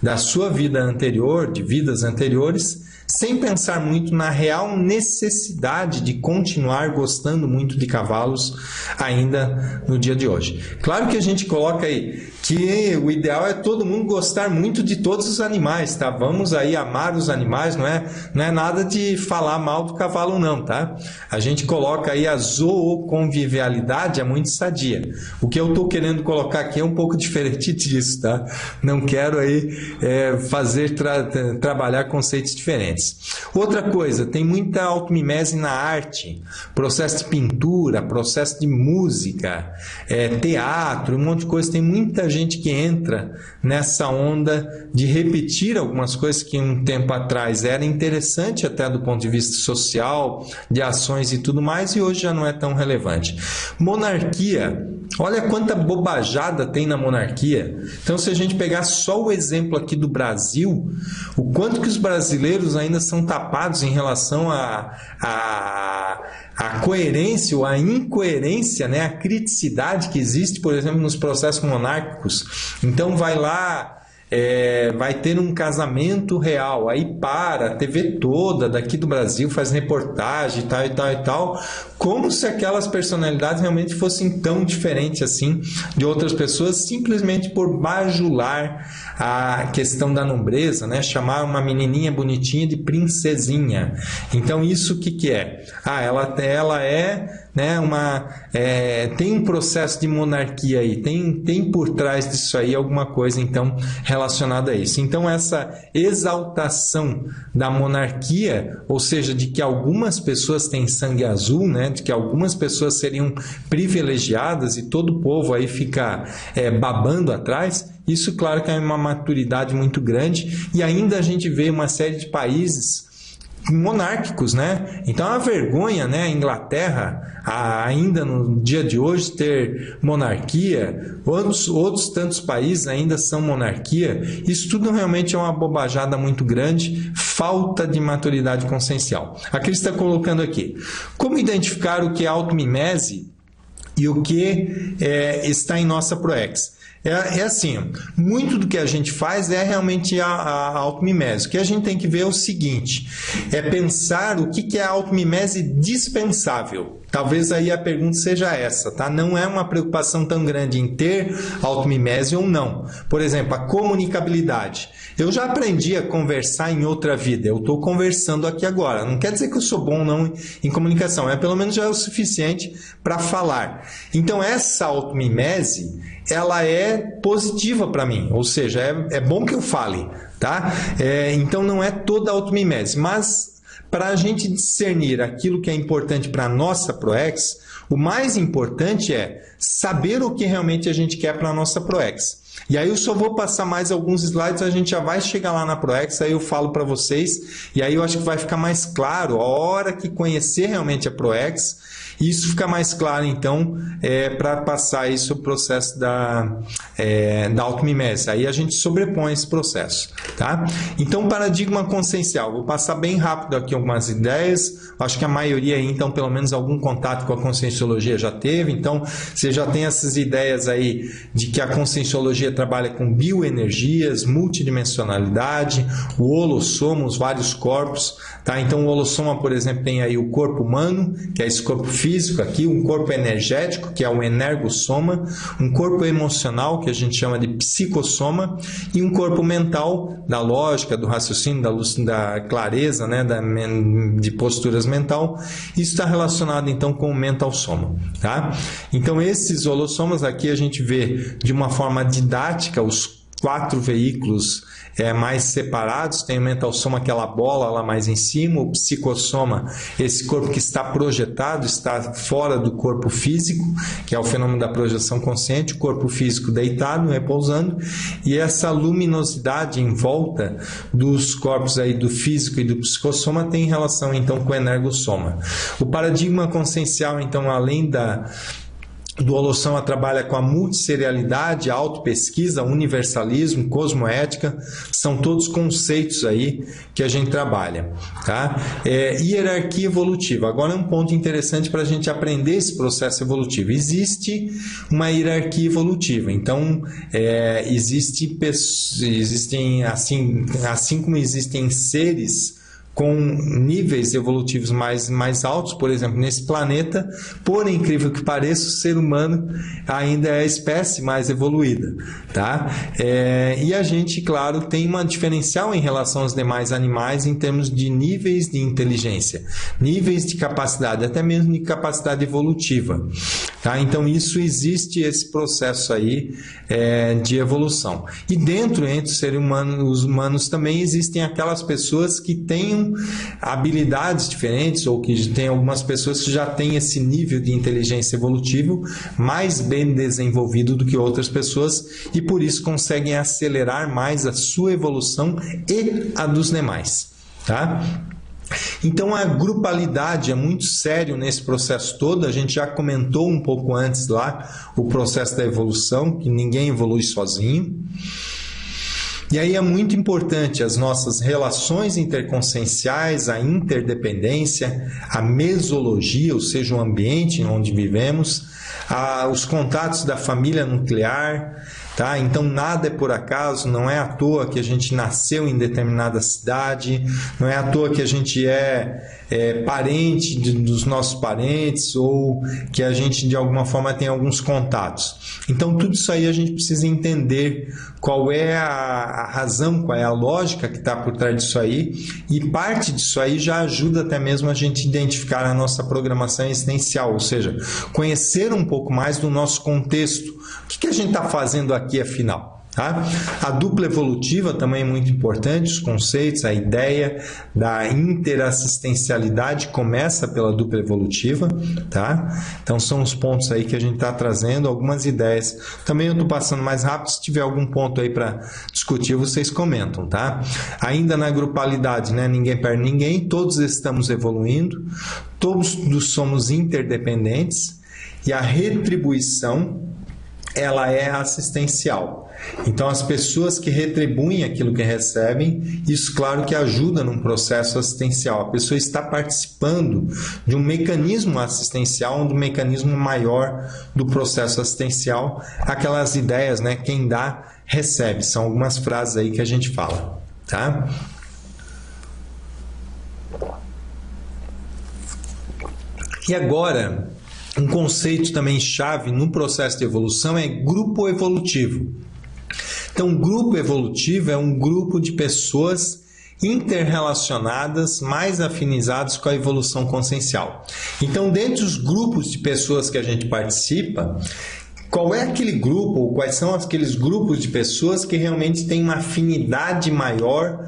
da sua vida anterior, de vidas anteriores, sem pensar muito na real necessidade de continuar gostando muito de cavalos ainda no dia de hoje. Claro que a gente coloca aí que o ideal é todo mundo gostar muito de todos os animais, tá? Vamos aí amar os animais, não é nada de falar mal do cavalo não, tá? A gente coloca aí a zooconvivialidade, é muito sadia. O que eu estou querendo colocar aqui é um pouco diferente disso, tá? Não quero aí trabalhar conceitos diferentes. Outra coisa, tem muita automimese na arte, processo de pintura, processo de música, teatro, um monte de coisa. Tem muita gente que entra nessa onda de repetir algumas coisas que um tempo atrás era interessante até do ponto de vista social, de ações e tudo mais, e hoje já não é tão relevante. Monarquia Olha quanta bobajada tem na monarquia. Então, se a gente pegar só o exemplo aqui do Brasil, o quanto que os brasileiros ainda são tapados em relação à coerência ou à incoerência, né? A criticidade que existe, por exemplo, nos processos monárquicos. Então, vai lá... vai ter um casamento real, aí para, a TV toda daqui do Brasil faz reportagem e tal, e tal, e tal, como se aquelas personalidades realmente fossem tão diferentes assim de outras pessoas, simplesmente por bajular a questão da nobreza, né? Chamar uma menininha bonitinha de princesinha. Então isso o que é? Ela é, né, tem um processo de monarquia aí, tem por trás disso aí alguma coisa então relacionada a isso. Então essa exaltação da monarquia, ou seja, de que algumas pessoas têm sangue azul, né, de que algumas pessoas seriam privilegiadas e todo o povo aí fica babando atrás, isso claro que é uma maturidade muito grande, e ainda a gente vê uma série de países monárquicos, né? Então é uma vergonha, né? A Inglaterra, ainda no dia de hoje, ter monarquia, outros tantos países ainda são monarquia. Isso tudo realmente é uma bobajada muito grande, falta de maturidade consciencial. A Cris está colocando aqui: como identificar o que é automimese e o que está em nossa proex? Assim, muito do que a gente faz é realmente a automimese. O que a gente tem que ver é o seguinte, é pensar o que é a automimese dispensável. Talvez aí a pergunta seja essa, tá? Não é uma preocupação tão grande em ter automimese ou não. Por exemplo, a comunicabilidade. Eu já aprendi a conversar em outra vida, eu estou conversando aqui agora. Não quer dizer que eu sou bom ou não em comunicação, pelo menos já é o suficiente para falar. Então essa automimese, ela é positiva para mim, ou seja, é bom que eu fale, tá? Então não é toda a automimese, mas para a gente discernir aquilo que é importante para a nossa proex, o mais importante é saber o que realmente a gente quer para a nossa proex. E aí eu só vou passar mais alguns slides, a gente já vai chegar lá na proex, aí eu falo para vocês, e aí eu acho que vai ficar mais claro, a hora que conhecer realmente a proex, isso fica mais claro, então, para passar isso o processo da automimese. Aí a gente sobrepõe esse processo, tá? Então, paradigma consciencial. Vou passar bem rápido aqui algumas ideias. Acho que a maioria aí, então, pelo menos algum contato com a conscienciologia já teve. Então, você já tem essas ideias aí de que a conscienciologia trabalha com bioenergias, multidimensionalidade, o holossoma, os vários corpos, tá? Então, o holossoma, por exemplo, tem aí o corpo humano, que é esse corpo físico aqui, um corpo energético, que é o energossoma, um corpo emocional, que a gente chama de psicossoma, e um corpo mental, da lógica, do raciocínio, da clareza, né, de posturas mental. Isso está relacionado, então, com o mental soma, tá? Então, esses holossomas aqui a gente vê de uma forma didática os 4 veículos mais separados. Tem o mental soma, aquela bola lá mais em cima, o psicossoma, esse corpo que está projetado, está fora do corpo físico, que é o fenômeno da projeção consciente, o corpo físico deitado, repousando, e essa luminosidade em volta dos corpos aí do físico e do psicossoma tem relação então com o energossoma. O paradigma consciencial, então, além do holossoma, trabalha com a multisserialidade, a autopesquisa, universalismo, cosmoética, são todos conceitos aí que a gente trabalha, tá? Hierarquia evolutiva. Agora é um ponto interessante para a gente aprender esse processo evolutivo. Existe uma hierarquia evolutiva, então existem assim como existem seres com níveis evolutivos mais altos, por exemplo, nesse planeta, por incrível que pareça, o ser humano ainda é a espécie mais evoluída, tá? E a gente, claro, tem uma diferencial em relação aos demais animais em termos de níveis de inteligência, níveis de capacidade, até mesmo de capacidade evolutiva, tá? Então, isso existe, esse processo aí de evolução. E dentro, entre os humanos também existem aquelas pessoas que têm habilidades diferentes, ou que tem algumas pessoas que já têm esse nível de inteligência evolutivo mais bem desenvolvido do que outras pessoas, e por isso conseguem acelerar mais a sua evolução e a dos demais, tá? Então a grupalidade é muito sério nesse processo todo. A gente já comentou um pouco antes lá o processo da evolução, que ninguém evolui sozinho. E aí é muito importante as nossas relações interconscienciais, a interdependência, a mesologia, ou seja, o ambiente em onde vivemos, os contatos da família nuclear, tá? Então nada é por acaso, não é à toa que a gente nasceu em determinada cidade, não é à toa que a gente é parente dos nossos parentes ou que a gente de alguma forma tem alguns contatos. Então tudo isso aí a gente precisa entender qual é a razão, qual é a lógica que está por trás disso aí, e parte disso aí já ajuda até mesmo a gente identificar a nossa programação existencial, ou seja, conhecer um pouco mais do nosso contexto. O que a gente está fazendo aqui afinal? Tá? A dupla evolutiva também é muito importante, os conceitos, a ideia da interassistencialidade começa pela dupla evolutiva, tá? Então são os pontos aí que a gente está trazendo, algumas ideias. Também eu estou passando mais rápido, se tiver algum ponto aí para discutir, vocês comentam, tá? Ainda na grupalidade, né? Ninguém perde ninguém, todos estamos evoluindo, todos somos interdependentes e a retribuição ela é assistencial. Então, as pessoas que retribuem aquilo que recebem, isso, claro, que ajuda num processo assistencial. A pessoa está participando de um mecanismo assistencial, de um mecanismo maior do processo assistencial. Aquelas ideias, né? Quem dá, recebe. São algumas frases aí que a gente fala, tá? E agora, um conceito também chave no processo de evolução é grupo evolutivo. Então, grupo evolutivo é um grupo de pessoas interrelacionadas, mais afinizadas com a evolução consciencial. Então, dentre os grupos de pessoas que a gente participa, qual é aquele grupo, ou quais são aqueles grupos de pessoas que realmente têm uma afinidade maior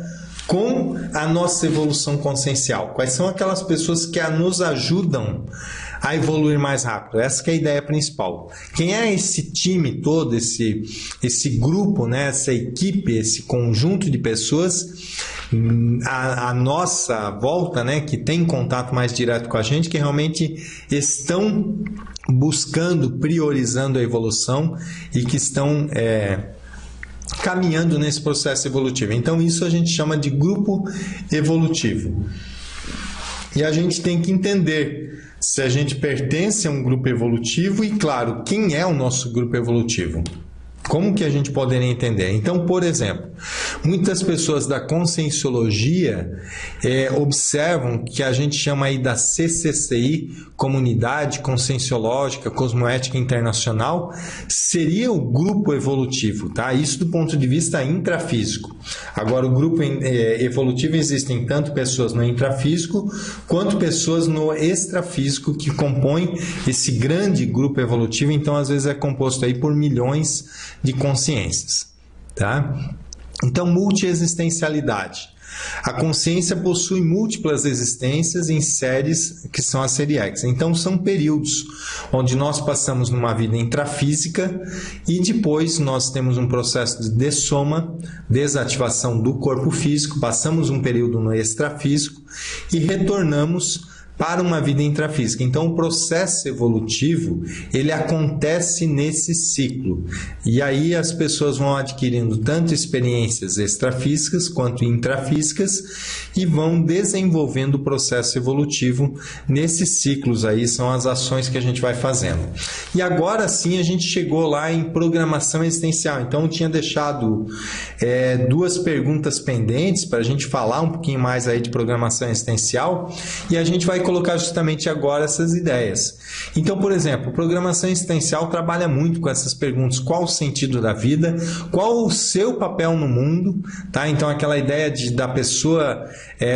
com a nossa evolução consciencial? Quais são aquelas pessoas que nos ajudam a evoluir mais rápido? Essa que é a ideia principal. Quem é esse time todo, esse grupo, né? Essa equipe, esse conjunto de pessoas à nossa volta, né? Que tem contato mais direto com a gente, que realmente estão buscando, priorizando a evolução e que estão caminhando nesse processo evolutivo. Então isso a gente chama de grupo evolutivo. E a gente tem que entender se a gente pertence a um grupo evolutivo e, claro, quem é o nosso grupo evolutivo. Como que a gente poderia entender? Então, por exemplo, muitas pessoas da conscienciologia observam que a gente chama aí da CCCI, Comunidade Conscienciológica Cosmoética Internacional, seria o grupo evolutivo, tá? Isso do ponto de vista intrafísico. Agora, o grupo evolutivo existem tanto pessoas no intrafísico quanto pessoas no extrafísico que compõem esse grande grupo evolutivo. Então, às vezes é composto aí por milhões de consciências, tá? Então, multiexistencialidade. A consciência possui múltiplas existências em séries que são as série X. Então, são períodos onde nós passamos numa vida intrafísica e depois nós temos um processo de dessoma, desativação do corpo físico, passamos um período no extrafísico e retornamos para uma vida intrafísica. Então, o processo evolutivo, ele acontece nesse ciclo. E aí as pessoas vão adquirindo tanto experiências extrafísicas quanto intrafísicas e vão desenvolvendo o processo evolutivo nesses ciclos aí, são as ações que a gente vai fazendo. E agora sim a gente chegou lá em programação existencial. Então, eu tinha deixado duas perguntas pendentes para a gente falar um pouquinho mais aí de programação existencial e a gente vai colocar justamente agora essas ideias. Então, por exemplo, programação existencial trabalha muito com essas perguntas: qual o sentido da vida, qual o seu papel no mundo, tá? Então, aquela ideia da pessoa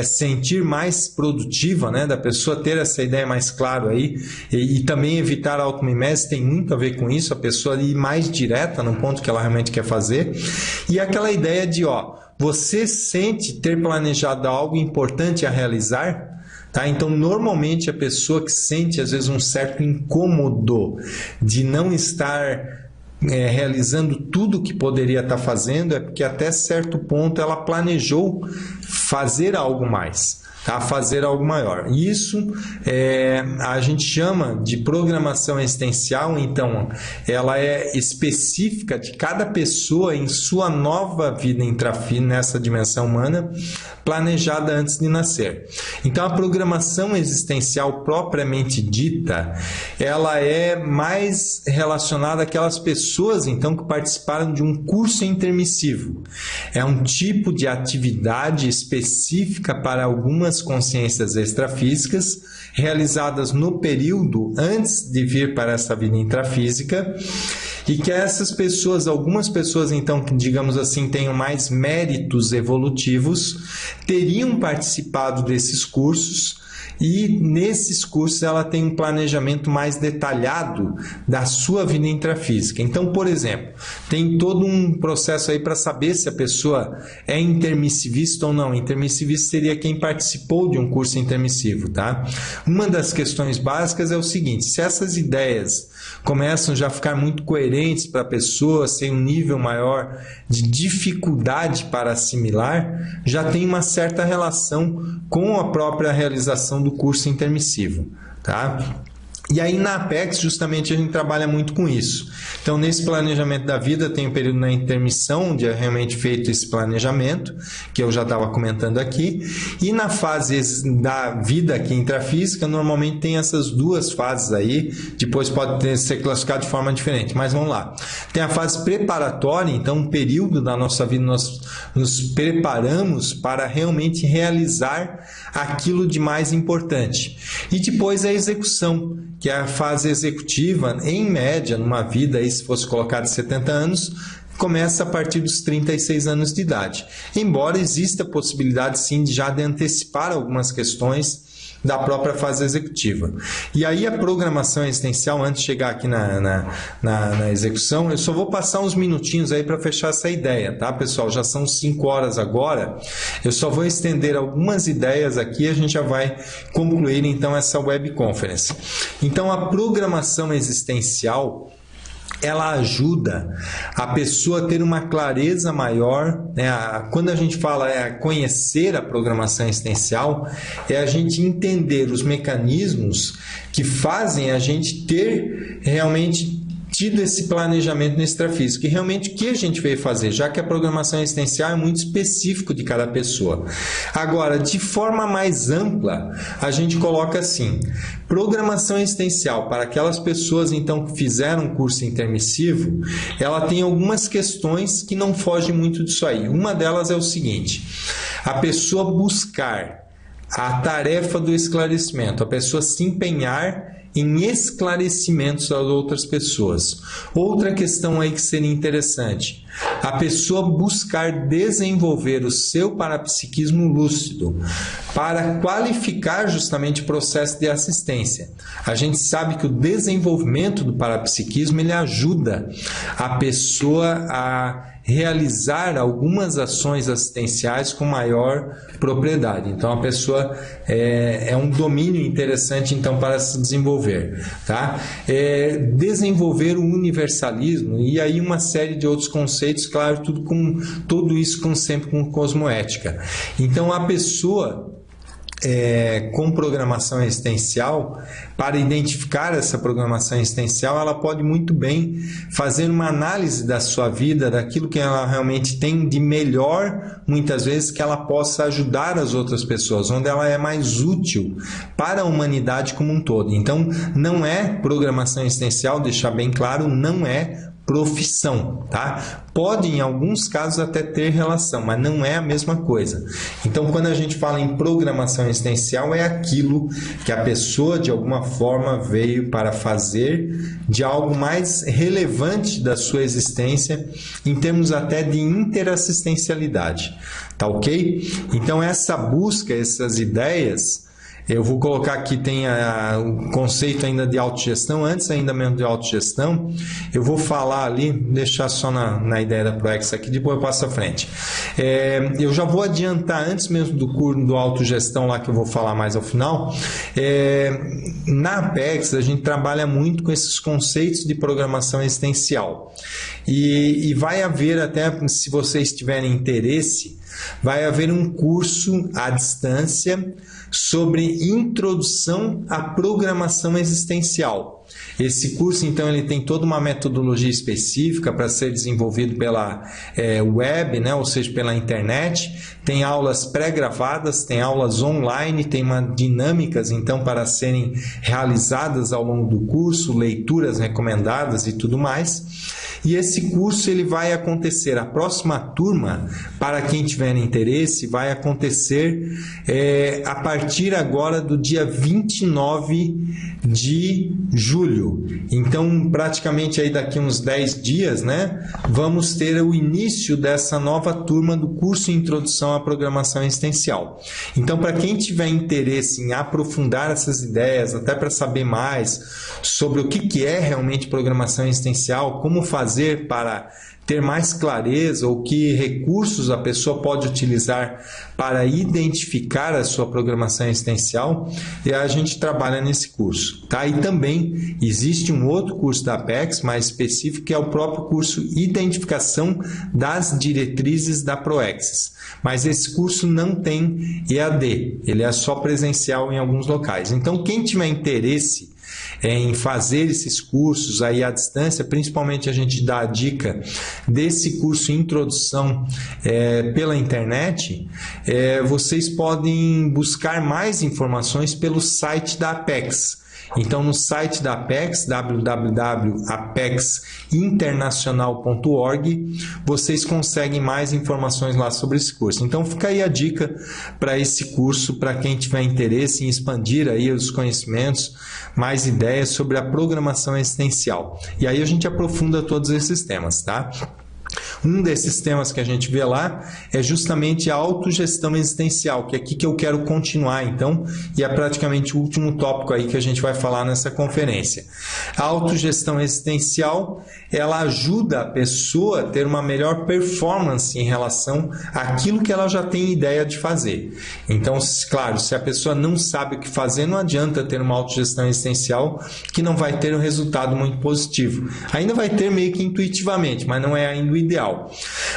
sentir mais produtiva, né? Da pessoa ter essa ideia mais clara aí, e também evitar a automimese tem muito a ver com isso, a pessoa ir mais direta no ponto que ela realmente quer fazer, e aquela ideia de, você sente ter planejado algo importante a realizar? Tá? Então, normalmente a pessoa que sente às vezes um certo incômodo de não estar realizando tudo o que poderia estar fazendo é porque até certo ponto ela planejou fazer algo mais. a fazer algo maior. Isso a gente chama de programação existencial. Então, ela é específica de cada pessoa em sua nova vida intrafísica, nessa dimensão humana, planejada antes de nascer. Então, a programação existencial propriamente dita, ela é mais relacionada àquelas pessoas, então, que participaram de um curso intermissivo. É um tipo de atividade específica para algumas consciências extrafísicas, realizadas no período antes de vir para essa vida intrafísica, e que essas pessoas, algumas pessoas então, que digamos assim, tenham mais méritos evolutivos, teriam participado desses cursos, e nesses cursos ela tem um planejamento mais detalhado da sua vida intrafísica. Então, por exemplo, tem todo um processo aí para saber se a pessoa é intermissivista ou não. Intermissivista seria quem participou de um curso intermissivo, tá? Uma das questões básicas é o seguinte: se essas ideias começam já a ficar muito coerentes para a pessoa, sem um nível maior de dificuldade para assimilar, já tem uma certa relação com a própria realização do curso intermissivo, tá? E aí na Apex justamente a gente trabalha muito com isso. Então nesse planejamento da vida tem o período na intermissão, onde é realmente feito esse planejamento, que eu já estava comentando aqui, e na fase da vida aqui intrafísica normalmente tem essas duas fases aí, depois pode ser classificado de forma diferente, mas vamos lá. Tem a fase preparatória, então um período da nossa vida nós nos preparamos para realmente realizar aquilo de mais importante. E depois a execução, que é a fase executiva, em média, numa vida, aí, se fosse colocado de 70 anos, começa a partir dos 36 anos de idade. Embora exista a possibilidade, sim, de antecipar algumas questões da própria fase executiva. E aí a programação existencial, antes de chegar aqui na execução, eu só vou passar uns minutinhos aí para fechar essa ideia, tá, pessoal? Já são 5 horas agora, eu só vou estender algumas ideias aqui e a gente já vai concluir então essa webconference. Então a programação existencial, ela ajuda a pessoa a ter uma clareza maior, né? Quando a gente fala conhecer a programação existencial, é a gente entender os mecanismos que fazem a gente ter realmente tido esse planejamento no extrafísico, e realmente o que a gente veio fazer, já que a programação existencial é muito específico de cada pessoa. Agora, de forma mais ampla, a gente coloca assim: programação existencial para aquelas pessoas então que fizeram um curso intermissivo, ela tem algumas questões que não fogem muito disso aí. Uma delas é o seguinte: a pessoa buscar a tarefa do esclarecimento, a pessoa se empenhar em esclarecimentos das outras pessoas. Outra questão aí que seria interessante: a pessoa buscar desenvolver o seu parapsiquismo lúcido para qualificar justamente o processo de assistência. A gente sabe que o desenvolvimento do parapsiquismo ele ajuda a pessoa a realizar algumas ações assistenciais com maior propriedade. Então a pessoa é um domínio interessante então para se desenvolver, tá? Desenvolver o universalismo e aí uma série de outros conceitos, claro, tudo isso sempre com cosmoética. Então a pessoa com programação existencial, para identificar essa programação existencial, ela pode muito bem fazer uma análise da sua vida, daquilo que ela realmente tem de melhor, muitas vezes, que ela possa ajudar as outras pessoas, onde ela é mais útil para a humanidade como um todo. Então, não é programação existencial, deixar bem claro, não é profissão, tá? Pode em alguns casos até ter relação, mas não é a mesma coisa. Então, quando a gente fala em programação existencial, é aquilo que a pessoa de alguma forma veio para fazer de algo mais relevante da sua existência, em termos até de interassistencialidade, tá ok? Então essa busca, essas ideias, Eu vou colocar aqui, tem o conceito ainda de autogestão. Antes ainda mesmo de autogestão, eu vou falar ali, deixar só na ideia da ProEx aqui, depois eu passo à frente. Eu já vou adiantar, antes mesmo do curso do autogestão lá, que eu vou falar mais ao final. Na Apex, a gente trabalha muito com esses conceitos de programação existencial. E vai haver, até se vocês tiverem interesse, vai haver um curso à distância sobre introdução à programação existencial. Esse curso, então, ele tem toda uma metodologia específica para ser desenvolvido pela web, né? Ou seja, pela internet. Tem aulas pré-gravadas, tem aulas online, tem dinâmicas, então, para serem realizadas ao longo do curso, leituras recomendadas e tudo mais. E esse curso ele vai acontecer, a próxima turma, para quem tiver interesse, vai acontecer a partir agora do dia 29 de julho. Então, praticamente aí daqui uns 10 dias, né, vamos ter o início dessa nova turma do curso Introdução à Programação Existencial. Então, para quem tiver interesse em aprofundar essas ideias, até para saber mais sobre o que é realmente programação existencial, como fazer para ter mais clareza ou que recursos a pessoa pode utilizar para identificar a sua programação existencial, e a gente trabalha nesse curso. Tá? E também existe um outro curso da Apex, mais específico, que é o próprio curso Identificação das Diretrizes da ProExis. Mas esse curso não tem EAD, ele é só presencial em alguns locais. Então, quem tiver interesse em fazer esses cursos aí à distância, principalmente a gente dá a dica desse curso Introdução pela internet, vocês podem buscar mais informações pelo site da Apex. Então, no site da Apex, www.apexinternacional.org, vocês conseguem mais informações lá sobre esse curso. Então, fica aí a dica para esse curso, para quem tiver interesse em expandir aí os conhecimentos, mais ideias sobre a programação existencial. E aí a gente aprofunda todos esses temas, tá? Um desses temas que a gente vê lá é justamente a autogestão existencial, que é aqui que eu quero continuar, então, e é praticamente o último tópico aí que a gente vai falar nessa conferência. A autogestão existencial, ela ajuda a pessoa a ter uma melhor performance em relação àquilo que ela já tem ideia de fazer. Então, claro, se a pessoa não sabe o que fazer, não adianta ter uma autogestão existencial que não vai ter um resultado muito positivo. Ainda vai ter meio que intuitivamente, mas não é ainda o ideal.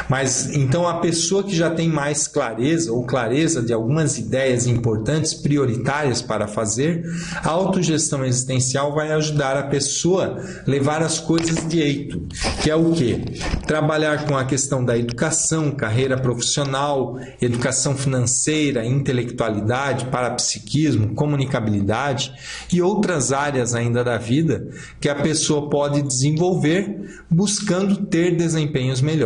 Mas então a pessoa que já tem mais clareza ou clareza de algumas ideias importantes, prioritárias para fazer, a autogestão existencial vai ajudar a pessoa a levar as coisas direito, que é o quê? Trabalhar com a questão da educação, carreira profissional, educação financeira, intelectualidade, parapsiquismo, comunicabilidade e outras áreas ainda da vida que a pessoa pode desenvolver buscando ter desempenhos melhores.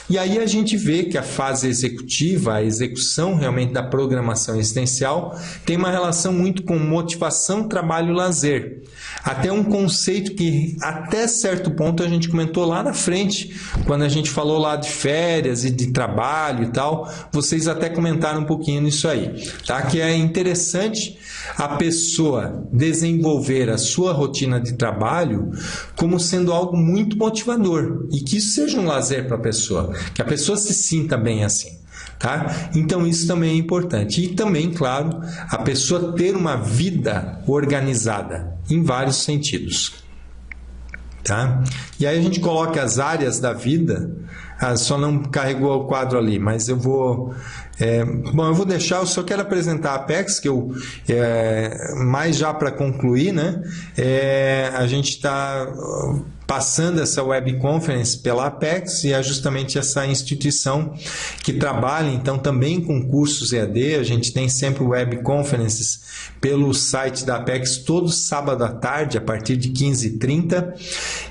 E aí a gente vê que a fase executiva, a execução realmente da programação existencial, tem uma relação muito com motivação, trabalho e lazer. Até um conceito que até certo ponto a gente comentou lá na frente, quando a gente falou lá de férias e de trabalho e tal, vocês até comentaram um pouquinho nisso aí, tá? Que é interessante a pessoa desenvolver a sua rotina de trabalho como sendo algo muito motivador e que isso seja um lazer para a pessoa, que a pessoa se sinta bem assim. Tá? Então isso também é importante. E também, claro, a pessoa ter uma vida organizada em vários sentidos. Tá? E aí a gente coloca as áreas da vida. Só não carregou o quadro ali, mas eu vou... eu vou deixar, eu só quero apresentar a Apex, que eu, mais já para concluir, né? A gente está passando essa web conference pela Apex e é justamente essa instituição que trabalha então também com cursos EAD. A gente tem sempre web conferences pelo site da Apex todo sábado à tarde a partir de 15h30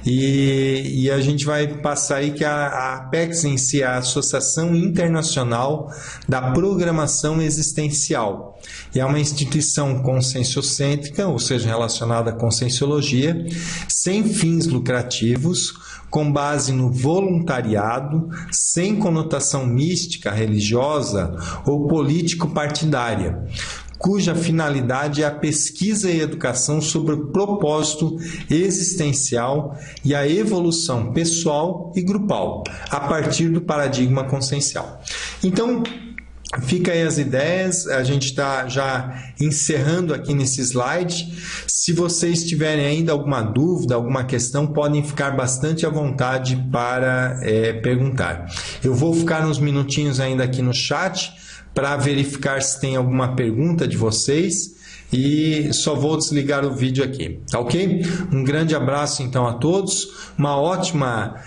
e a gente vai passar aí que a Apex em si é a Associação Internacional da Programação Existencial e é uma instituição conscienciocêntrica, ou seja, relacionada à conscienciologia, sem fins lucrativos, com base no voluntariado, sem conotação mística, religiosa ou político-partidária, cuja finalidade é a pesquisa e educação sobre o propósito existencial e a evolução pessoal e grupal, a partir do paradigma consciencial. Então, fica aí as ideias, a gente está já encerrando aqui nesse slide. Se vocês tiverem ainda alguma dúvida, alguma questão, podem ficar bastante à vontade para perguntar. Eu vou ficar uns minutinhos ainda aqui no chat para verificar se tem alguma pergunta de vocês e só vou desligar o vídeo aqui, tá ok? Um grande abraço então a todos, uma ótima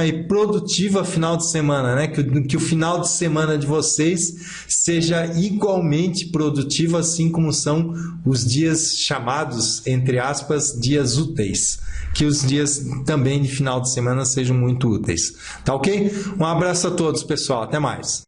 e produtiva final de semana, né? Que o final de semana de vocês seja igualmente produtivo, assim como são os dias chamados, entre aspas, dias úteis. Que os dias também de final de semana sejam muito úteis. Tá ok? Um abraço a todos, pessoal. Até mais.